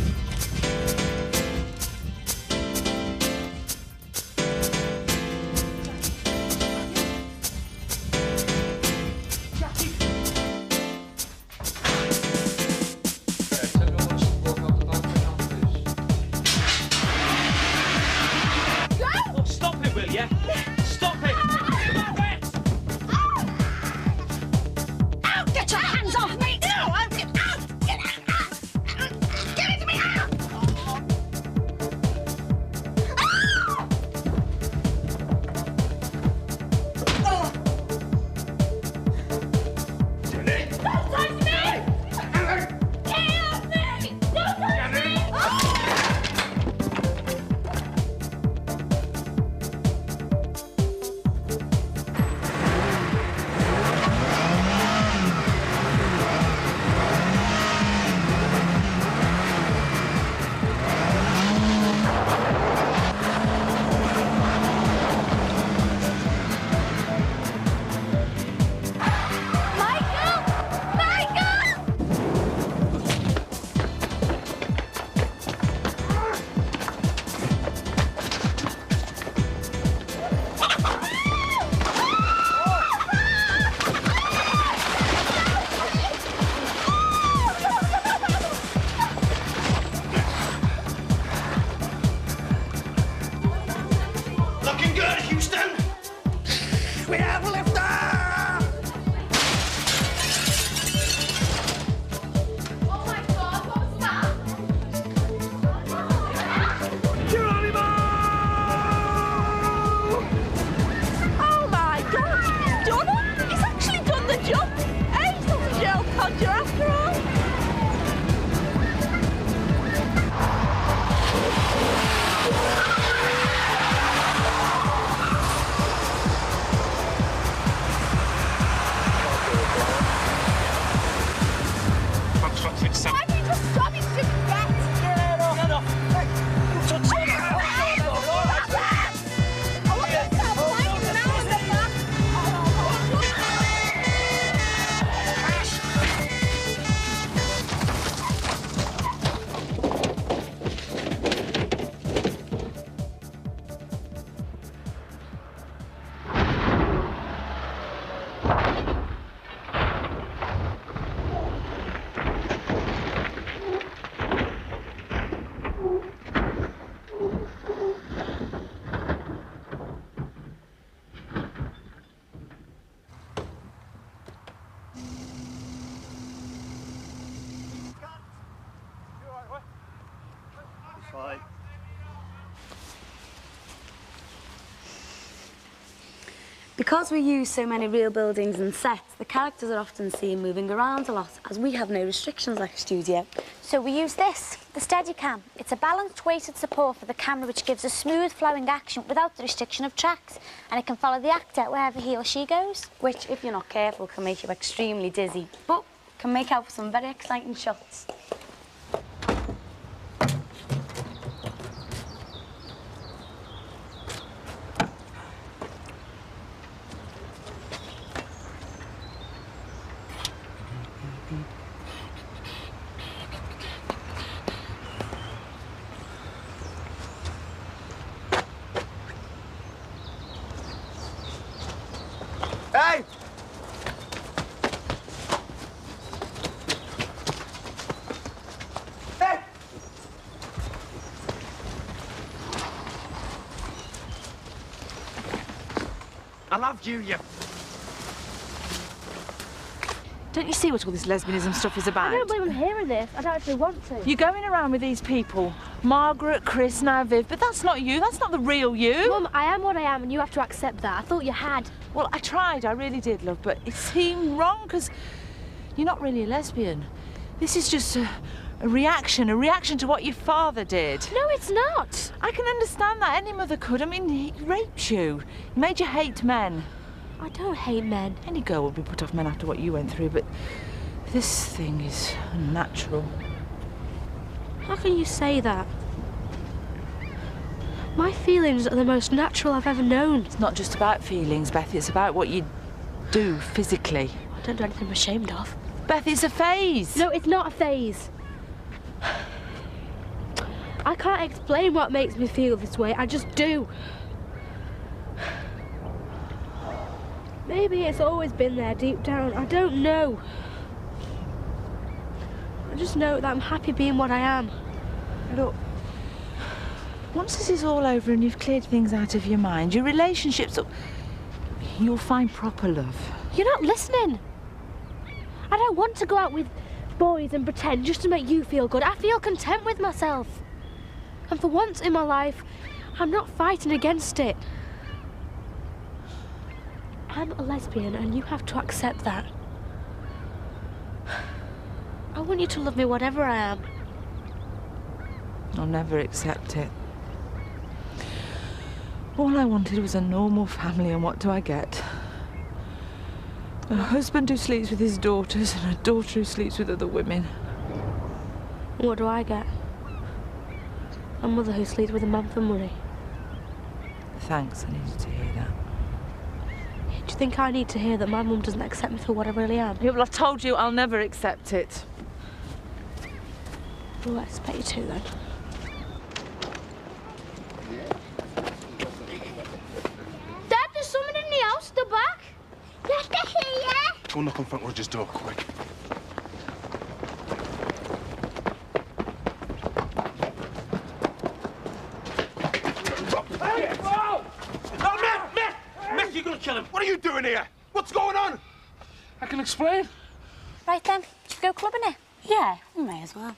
Because we use so many real buildings and sets, the characters are often seen moving around a lot, as we have no restrictions like a studio. So we use this, the Steadicam. It's a balanced weighted support for the camera which gives a smooth flowing action without the restriction of tracks, and it can follow the actor wherever he or she goes, which, if you're not careful, can make you extremely dizzy, but can make out for some very exciting shots. Hey! Hey! I loved you, you... Don't you see what all this lesbianism stuff is about? I don't believe I'm hearing this. I don't actually want to. You're going around with these people. Margaret, Chris, now Viv, but that's not you. That's not the real you. Mum, I am what I am and you have to accept that. I thought you had. Well, I tried. I really did, love, but it seemed wrong because you're not really a lesbian. This is just a reaction to what your father did. No, it's not. I can understand that. Any mother could. I mean, he raped you. He made you hate men. I don't hate men. Any girl would be put off men after what you went through, but this thing is unnatural. How can you say that? My feelings are the most natural I've ever known. It's not just about feelings, Beth. It's about what you do physically. I don't do anything I'm ashamed of. Beth, it's a phase. No, it's not a phase. I can't explain what makes me feel this way. I just do. Maybe it's always been there deep down. I don't know. I just know that I'm happy being what I am. Look, once this is all over and you've cleared things out of your mind, your relationships, you'll find proper love. You're not listening. I don't want to go out with boys and pretend just to make you feel good. I feel content with myself. And for once in my life, I'm not fighting against it. I'm a lesbian and you have to accept that. I want you to love me whatever I am. I'll never accept it. All I wanted was a normal family, and what do I get? A husband who sleeps with his daughters and a daughter who sleeps with other women. What do I get? A mother who sleeps with a man for money. Thanks, I needed to hear that. Do you think I need to hear that my mum doesn't accept me for what I really am? Yeah, well, I've told you I'll never accept it. Well, I expect you to, then. Dad, there's someone in the house, the back. Let me hear ya. Go knock on Frank Rogers' door, quick. Hey! Whoa! Oh, Mick, you're gonna kill him. What are you doing here? What's going on? I can explain. Right then, should we go clubbing it? Yeah, we may as well.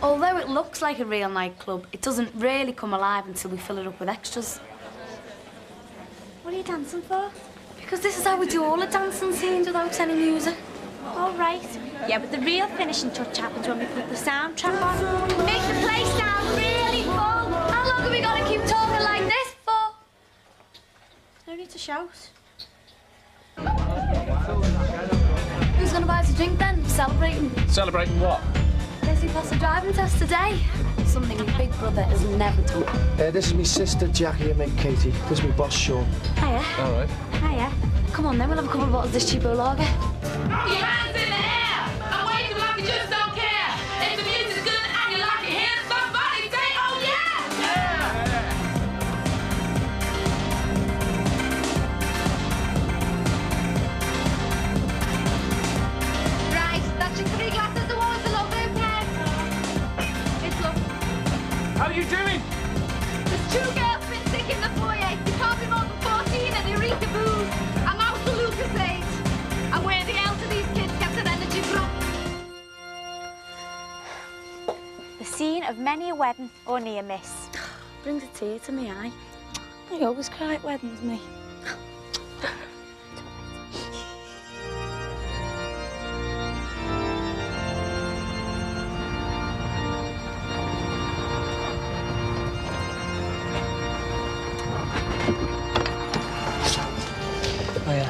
Although it looks like a real nightclub, it doesn't really come alive until we fill it up with extras. What are you dancing for? Because this is how we do all the dancing scenes without any music. All right. Yeah, but the real finishing touch happens when we put the soundtrack on. Make the place sound really full. How long are we going to keep talking like this for? No need to shout. Who's going to buy us a drink then? Celebrating. Celebrating what? Guess you passed the driving test today. Something your big brother has never done. This is my sister Jackie and mate Katie. This is my boss Sean. Hiya. All right. Hiya. Come on then, we'll have a couple of bottles of this cheapo lager. Your hands in the air! I'm waving like you just don't care! If the music's good and you like it, hear somebody say, oh yeah! Right, that's your 3 glasses of water, love, okay? It's love. How are you doing? There's 2 girls been sick in the foyer. They can't be more than 14 and to booze. I'm out to Lucasade. And where the hell do these kids get their energy from? The scene of many a wedding or near miss. Brings a tear to my eye. I always cry at weddings, me. Oh, yeah.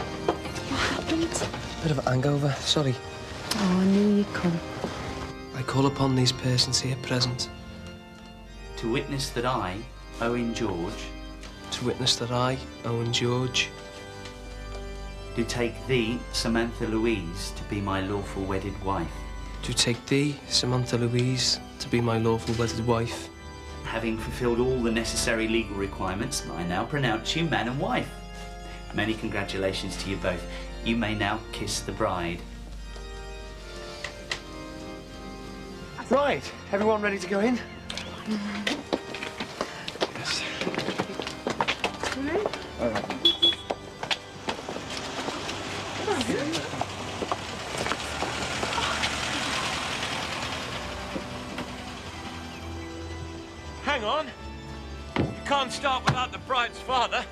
What happened? Bit of a hangover, sorry. Oh, I knew you'd come. I call upon these persons here present to witness that I, Owen George, to witness that I, Owen George, do take thee, Samantha Louise, to be my lawful wedded wife. do take thee, Samantha Louise, to be my lawful wedded wife. Having fulfilled all the necessary legal requirements, I now pronounce you man and wife. Many congratulations to you both. You may now kiss the bride. Right, everyone ready to go in? Yes. All right. Hang on. You can't start without the bride's father.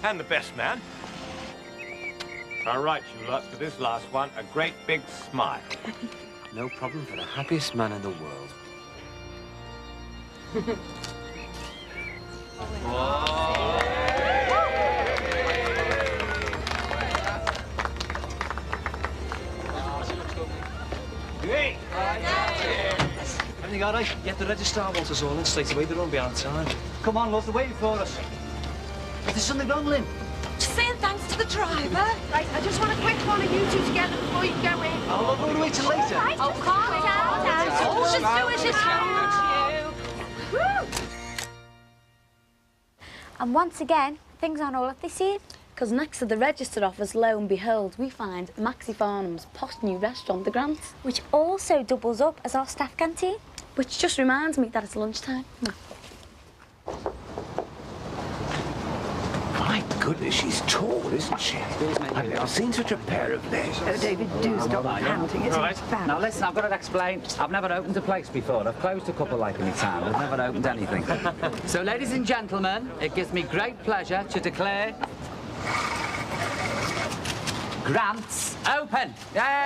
And the best man. All right, you lot, for this last one, a great big smile. No problem for the happiest man in the world. Hey! Everything all right? Get the registrar wants us all in straight away. They're on behind time. Come on, love, they're waiting for us. Is there something wrong, Lynn? Just saying thanks to the driver. Right, I just want a quick one of you two together before you go in. Oh, we'll wait till later. Right, oh, calm down. Just do as you told you. And once again, things aren't all that they seem. Because next to the register office, lo and behold, we find Maxie Farnham's posh new restaurant, The Grant. Which also doubles up as our staff canteen. Which just reminds me that it's lunchtime. My goodness, she's tall, isn't she? I've never seen such a pair of legs. Oh, David, do stop panting. It's bad. Now listen, I've got to explain. I've never opened a place before. I've closed a couple like in my time. I've never opened anything. So, ladies and gentlemen, it gives me great pleasure to declare Grant's open. Yay! Right,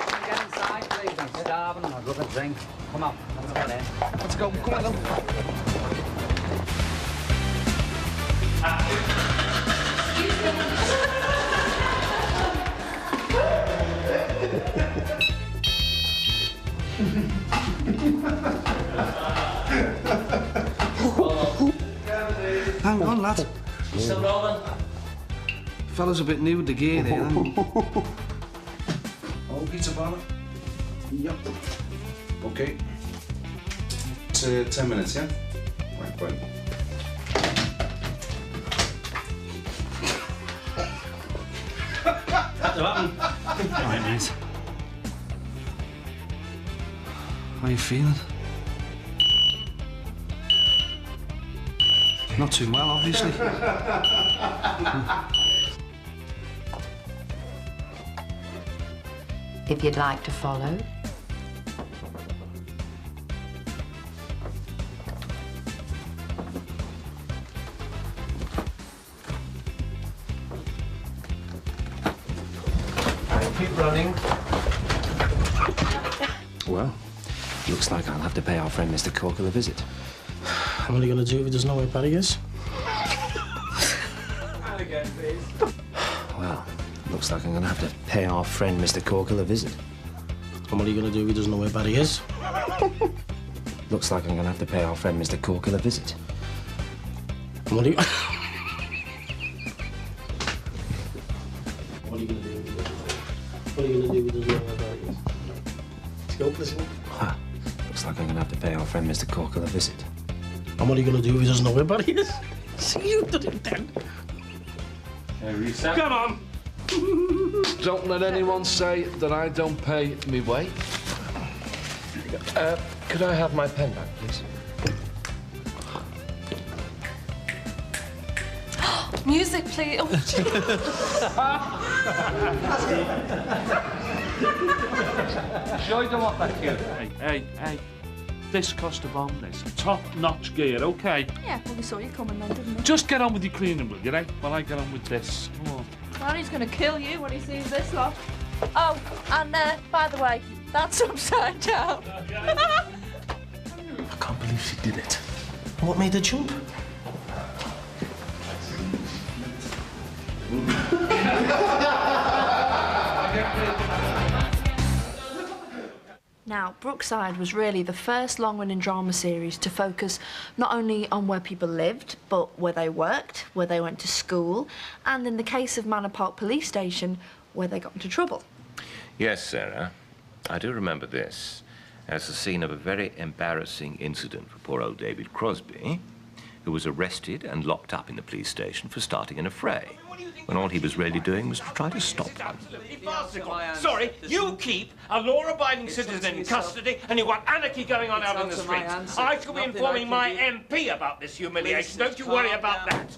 can you get inside, please? I'm starving. I'd love a drink. Come on, let's get in. Let's go. Come on, then. Hang on, lad. Still rolling? Fella's a bit new with the gear there. Oh, pizza fella? Yep. Okay. It's 10 minutes, yeah? Right, fine. That's what happened. Right, mate. How you feeling? Not too well, obviously. If you'd like to follow. Keep running. Well, looks like I'll have to pay our friend Mr. Corkle a visit. What are you going to do if he doesn't know where Barry is? And again, please. Well, looks like I'm going to have to pay our friend Mr. Corkle a visit. And what are you going to do if he doesn't know where Barry is? Looks like I'm going to have to pay our friend Mr. Corkle a visit. And what are you... What are you going to do? What are you going to do if he doesn't know where Barry is? Let's go, listen. Huh. Looks like I'm going to have to pay our friend Mr. Corkle a visit. And what are you going to do if he doesn't know where Barry is? See, you did it then. Come on! Don't let anyone say that I don't pay me way. Could I have my pen back, please? Music, please. Oh, Sure you don't want that here? Hey. This cost a bomb, this. Top-notch gear, OK? yeah, well, we saw you coming then, didn't we? Just get on with your cleaning, will you, right? While I get on with this. Come on. Danny's going to kill you when he sees this lot. Oh, and by the way, that's upside down. I can't believe she did it. What made her jump? Now, Brookside was really the first long-running drama series to focus not only on where people lived, but where they worked, where they went to school, and in the case of Manor Park Police Station, where they got into trouble. Yes, Sarah. I do remember this as the scene of a very embarrassing incident for poor old David Crosby, who was arrested and locked up in the police station for starting an affray, when all he was really doing was to try to stop one. Sorry, you keep a law-abiding citizen in custody and you want anarchy going on out in the streets. I shall be informing my MP about this humiliation. Don't you worry about that.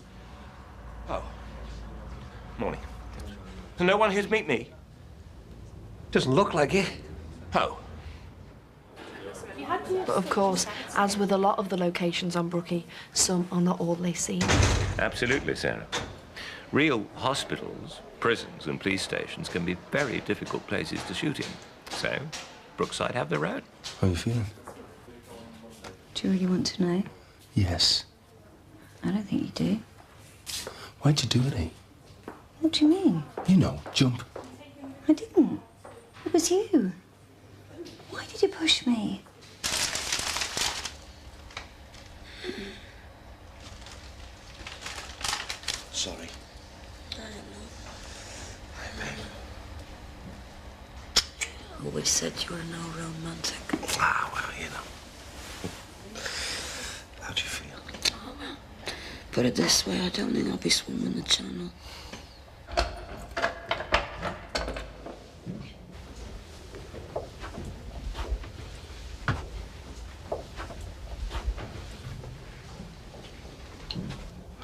Oh. Morning. So no one here to meet me? Doesn't look like it. Oh. But of course, as with a lot of the locations on Brookie, some are not all they seem. Absolutely, Sarah. Real hospitals, prisons and police stations can be very difficult places to shoot in. So, Brookside have their own. How are you feeling? Do you really want to know? Yes. I don't think you do. Why'd you do it, eh? What do you mean? You know, jump. I didn't. It was you. Why did you push me? Sorry. Always said you were no romantic. Ah, well, you know. How do you feel? Put it this way, I don't think I'll be swimming the channel.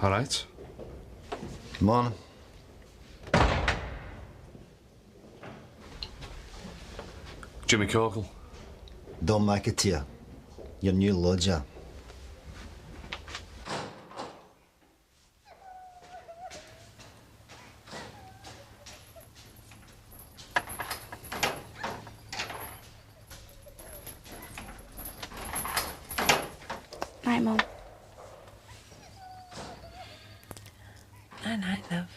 All right. Morning. Jimmy Corkle. Don McAteer, your new lodger. Right, Mum. Night, love.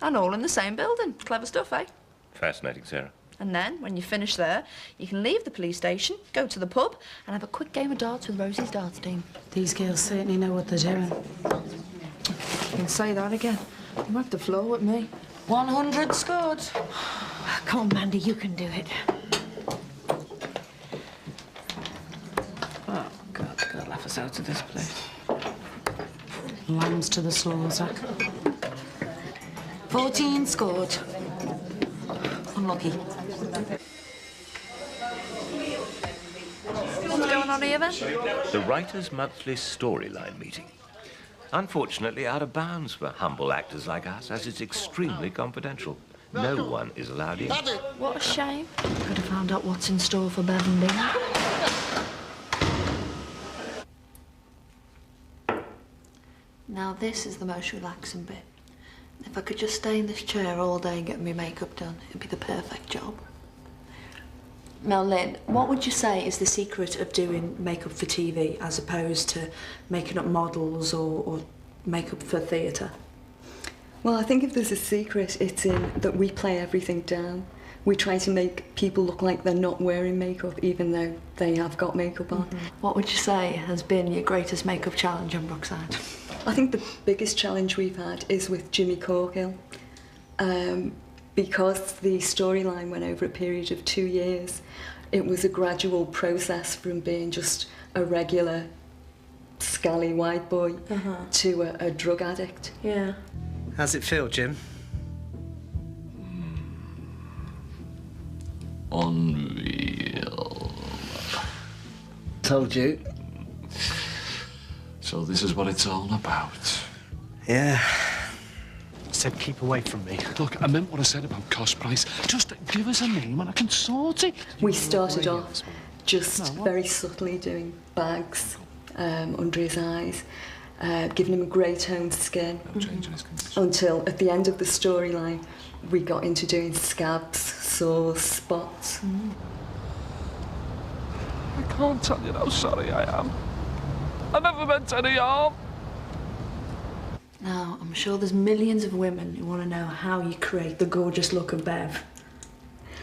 And all in the same building. Clever stuff, eh? Fascinating, Sarah. And then, when you finish there, you can leave the police station, go to the pub, and have a quick game of darts with Rosie's darts team. These girls certainly know what they're doing. You can say that again. You wiped the floor with me. 100 scored. Come on, Mandy, you can do it. Oh, God, they're gonna laugh us out of this place. Lambs to the slaughter. 14 scored. Unlucky. What's going on here, then? The Writers' Monthly Storyline meeting. Unfortunately, out of bounds for humble actors like us, as it's extremely confidential. No one is allowed in. What a shame. Could have found out what's in store for Bev and Dean. Now this is the most relaxing bit. If I could just stay in this chair all day getting my makeup done, it'd be the perfect job. Now, Lynn, what would you say is the secret of doing makeup for TV as opposed to making up models or makeup for theatre? Well, I think if there's a secret, it's in that we play everything down. We try to make people look like they're not wearing makeup, even though they have got makeup on. What would you say has been your greatest makeup challenge on Brookside? I think the biggest challenge we've had is with Jimmy Corkhill. Because the storyline went over a period of 2 years, it was a gradual process from being just a regular scally white boy to a drug addict. Yeah. How's it feel, Jim? Unreal. Told you. So this is what it's all about. Yeah. Said keep away from me. Look, I meant what I said about cost price. Just give us a name and I can sort it. We started off just very subtly doing bags under his eyes, giving him a grey toned skin. Until at the end of the storyline, we got into doing scabs, sores, spots. I can't tell you how sorry I am. I never meant any harm. Now, I'm sure there's millions of women who want to know how you create the gorgeous look of Bev.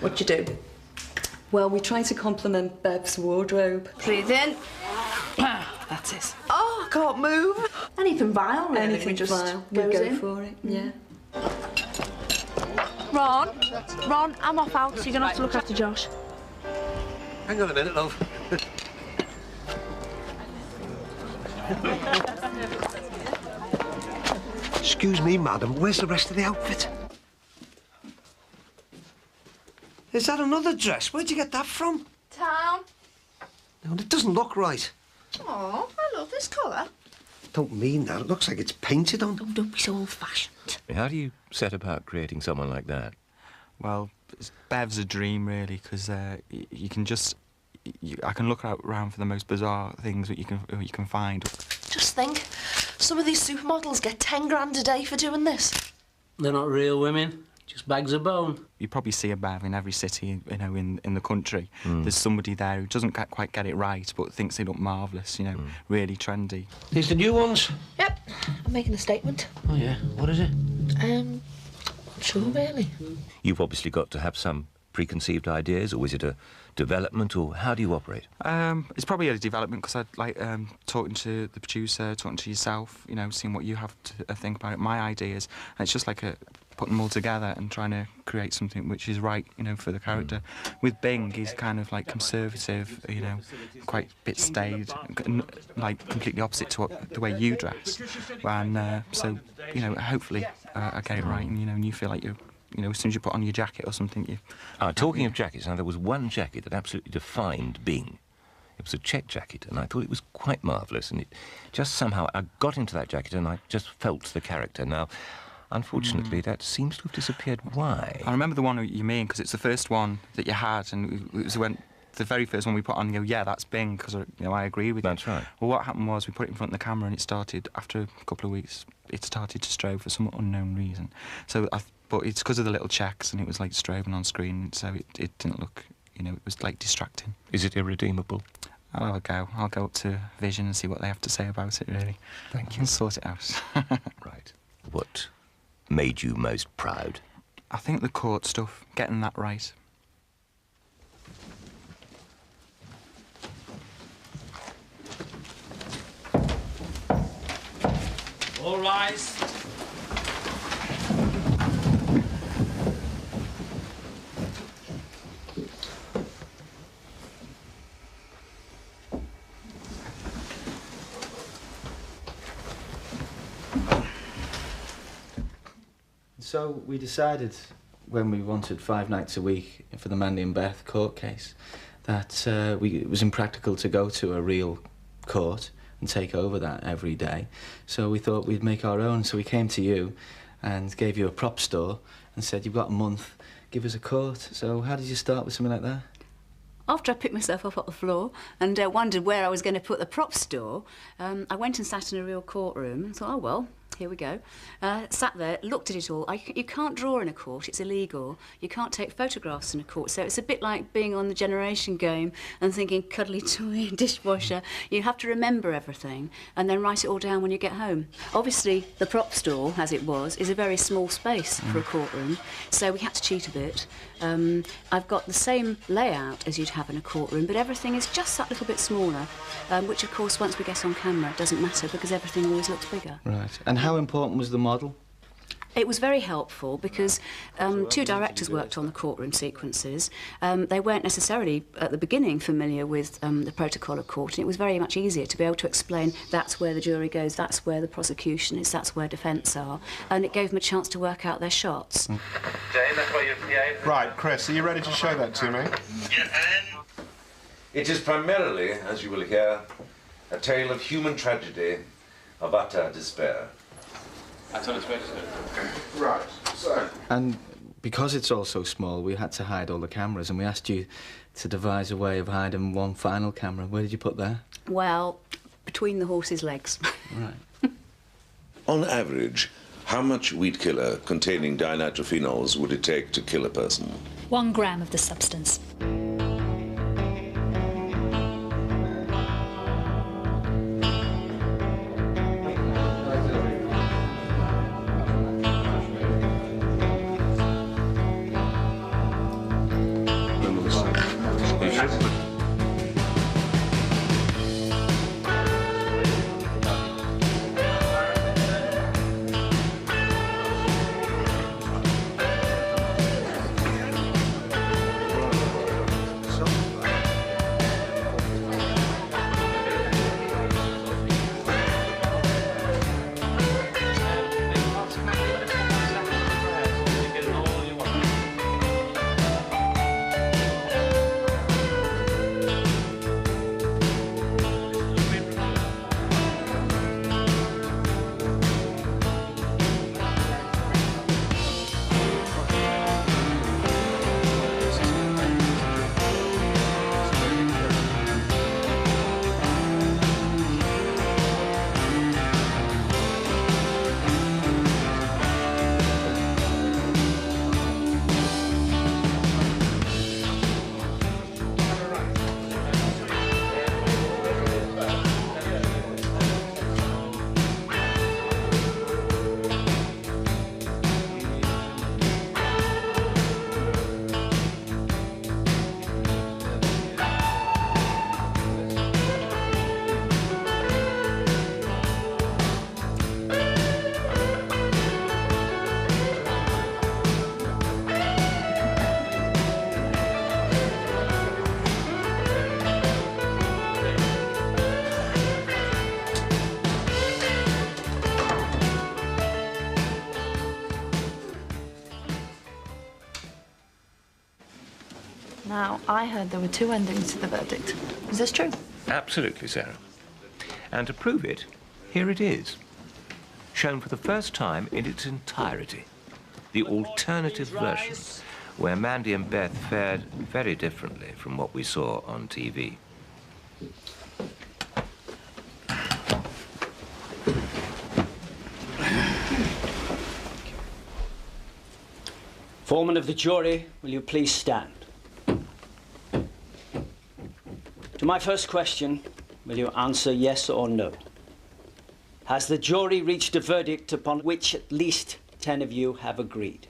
What you do? Well, we try to complement Bev's wardrobe. Breathe in. That's it. Oh, I can't move. Anything vile, really. Anything vile. We'll go for it, yeah. Ron, I'm off out, so you're going to have to look after Josh. Hang on a minute, love. Excuse me, madam, where's the rest of the outfit? Is that another dress? Where'd you get that from? Town. No, it doesn't look right. Oh, I love this colour. Don't mean that. It looks like it's painted on. Oh, don't be so old-fashioned. How do you set about creating someone like that? Well, Bev's a dream, really, because you can just... I can look around for the most bizarre things that you can find. Just think, some of these supermodels get 10 grand a day for doing this. They're not real women, just bags of bone. You probably see a Bev in every city, you know, in the country. There's somebody there who doesn't quite get it right, but thinks they look marvellous, you know, really trendy. These the new ones? Yep, I'm making a statement. Oh, yeah? What is it? I'm sure, really. You've obviously got to have some preconceived ideas, or is it a development, or how do you operate? It's probably a development, because I'd like talking to the producer, talking to yourself, you know, seeing what you have to think about it, my ideas, and it's just like putting them all together and trying to create something which is right, you know, for the character. With Bing, he's kind of like conservative, you know, quite a bit staid, like completely opposite to the way you dress, and so, you know, hopefully I get it right, and you know, and you feel like you're. You know, as soon as you put on your jacket or something, you... Talking of jackets, now, there was one jacket that absolutely defined Bing. It was a check jacket, and I thought it was quite marvellous, and it just somehow... I got into that jacket, and I just felt the character. Now, unfortunately, that seems to have disappeared. Why? I remember the one you mean, because it's the first one that you had, and it was when... The very first one we put on, you go, yeah, that's Bing, because, you know, I agree with you. That's right. Well, what happened was we put it in front of the camera, and it started, after a couple of weeks, it started to strobe for some unknown reason. So but it's because of the little checks, and it was like strobing on screen, so it didn't look, you know, it was like distracting. Is it irredeemable? I'll go up to Vision and see what they have to say about it, really. Thank you. And sort it out. Right. What made you most proud? I think the court stuff, getting that right. All rise. So we decided, when we wanted 5 nights a week for the Mandy and Beth court case, that it was impractical to go to a real court and take over that every day. So we thought we'd make our own. So we came to you and gave you a prop store and said, you've got a month, give us a court. So how did you start with something like that? After I picked myself up off the floor and wondered where I was going to put the prop store, I went and sat in a real courtroom and thought, oh, well, here we go. Sat there, looked at it all. You can't draw in a court, it's illegal. You can't take photographs in a court, so it's a bit like being on the Generation Game and thinking cuddly toy, dishwasher. You have to remember everything and then write it all down when you get home. Obviously, the prop store, as it was, is a very small space for a courtroom, so we had to cheat a bit. I've got the same layout as you'd have in a courtroom, but everything is just that little bit smaller, which, of course, once we get on camera, it doesn't matter because everything always looks bigger. Right. And how important was the model? It was very helpful because 2 directors worked on the courtroom sequences. They weren't necessarily, at the beginning, familiar with the protocol of court, and it was very much easier to be able to explain that's where the jury goes, that's where the prosecution is, that's where defence are, and it gave them a chance to work out their shots. Jane, that's why you're PA. Right, Chris, are you ready to show that to me? It is primarily, as you will hear, a tale of human tragedy, of utter despair. That's on its way, sir. Right, so... And because it's all so small, we had to hide all the cameras, and we asked you to devise a way of hiding one final camera. Where did you put that? Well, between the horse's legs. Right. On average, how much weed killer containing dinitrophenols would it take to kill a person? 1 gram of the substance. Now, I heard there were 2 endings to the verdict. Is this true? Absolutely, Sarah. And to prove it, here it is. Shown for the first time in its entirety. The alternative version, where Mandy and Beth fared very differently from what we saw on TV. Foreman of the jury, will you please stand? To my first question, will you answer yes or no? Has the jury reached a verdict upon which at least 10 of you have agreed?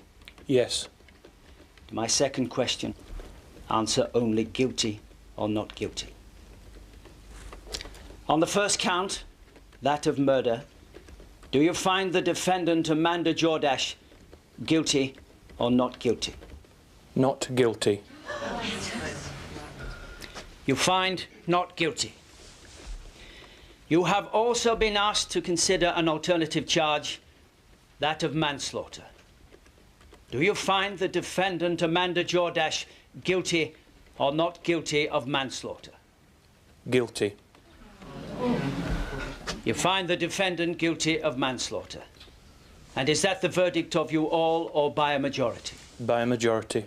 Yes. To my second question, answer only guilty or not guilty. On the first count, that of murder, do you find the defendant Amanda Jordache guilty or not guilty? Not guilty. You find not guilty. You have also been asked to consider an alternative charge, that of manslaughter. Do you find the defendant Amanda Jordache guilty or not guilty of manslaughter? Guilty. You find the defendant guilty of manslaughter. And is that the verdict of you all or by a majority? By a majority.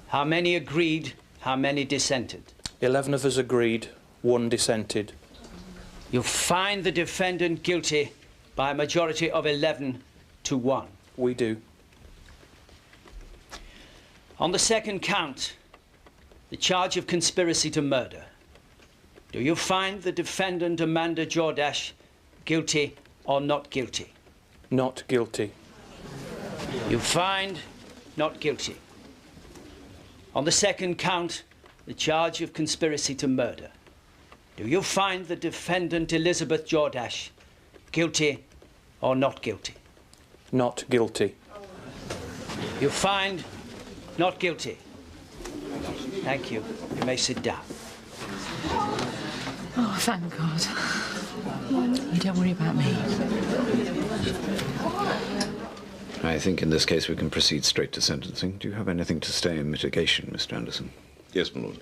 How many agreed, how many dissented? 11 of us agreed, 1 dissented. You find the defendant guilty by a majority of 11 to 1. We do. On the second count, the charge of conspiracy to murder, do you find the defendant Amanda Jordache guilty or not guilty? Not guilty. You find not guilty. On the second count, the charge of conspiracy to murder, do you find the defendant Elizabeth Jordache guilty or not guilty? Not guilty. You find not guilty. Thank you. You may sit down. Oh, thank God. You don't worry about me. I think in this case we can proceed straight to sentencing. Do you have anything to say in mitigation, Mr. Anderson? Yes, my lord.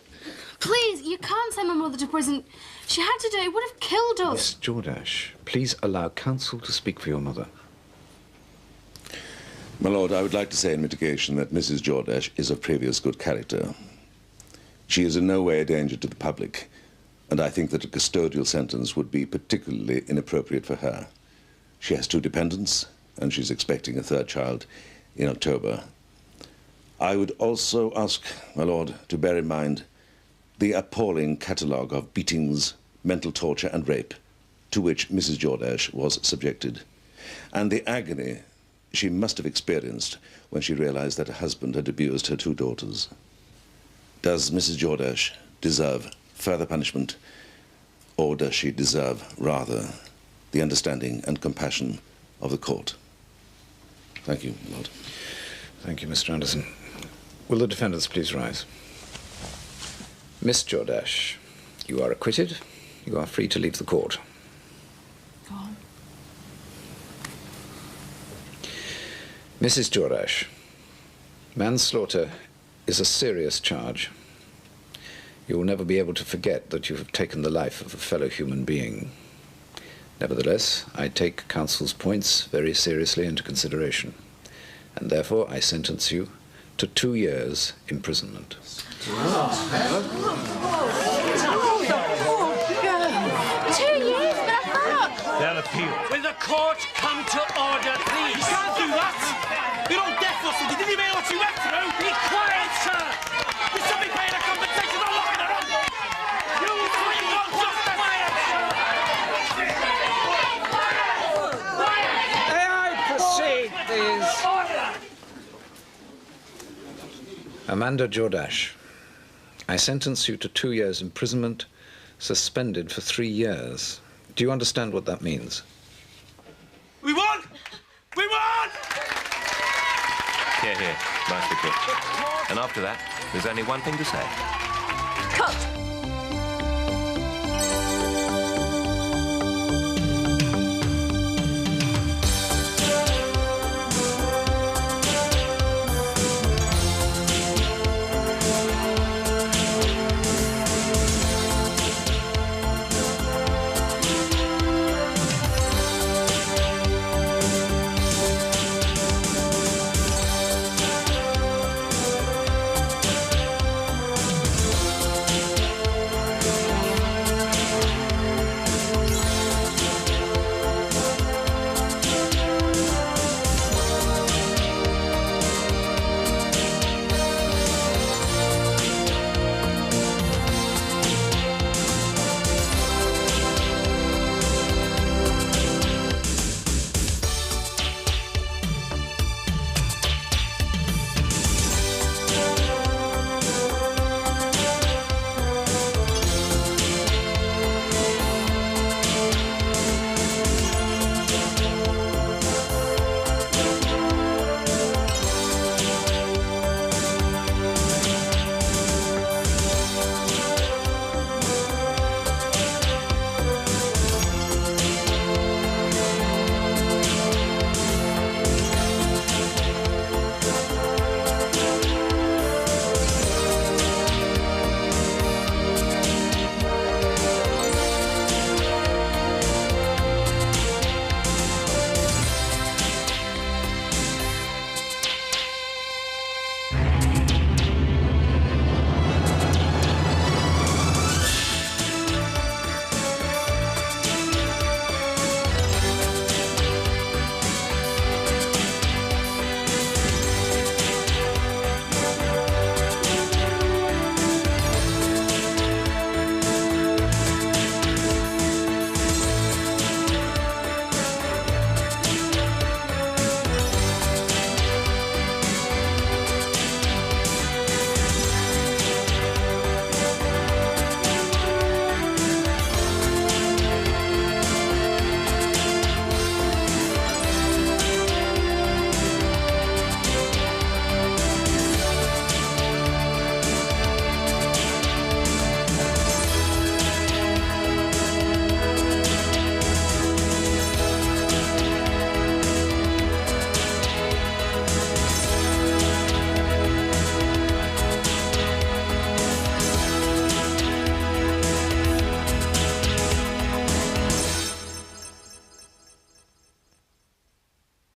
Please, you can't send my mother to prison. She had to do it. It would have killed us. Miss Jordache, please allow counsel to speak for your mother. My lord, I would like to say in mitigation that Mrs. Jordache is of previous good character. She is in no way a danger to the public, and I think that a custodial sentence would be particularly inappropriate for her. She has 2 dependents, and she's expecting a 3rd child in October. I would also ask, my lord, to bear in mind the appalling catalogue of beatings, mental torture and rape to which Mrs. Jordache was subjected, and the agony she must have experienced when she realized that her husband had abused her 2 daughters. Does Mrs. Jordache deserve further punishment, or does she deserve, rather, the understanding and compassion of the court? Thank you, my lord. Thank you, Mr. Anderson. Will the defendants please rise? Miss Jordache, you are acquitted. You are free to leave the court. Go on. Mrs. Jordache, manslaughter is a serious charge. You will never be able to forget that you have taken the life of a fellow human being. Nevertheless, I take counsel's points very seriously into consideration, and therefore I sentence you to 2 years imprisonment. 2 years, but I thought... They'll appeal. Will the court come to order, please? You can't do that! You're all deaf or something. Did you hear what you went through? Be quiet, sir! You should be paying a compensation, not locking her up! You three want justice! May I proceed, please? Amanda Jordache, I sentence you to 2 years imprisonment, suspended for 3 years. Do you understand what that means? We won! We won! Here, here. Nicely put. And after that, there's only one thing to say. Cut!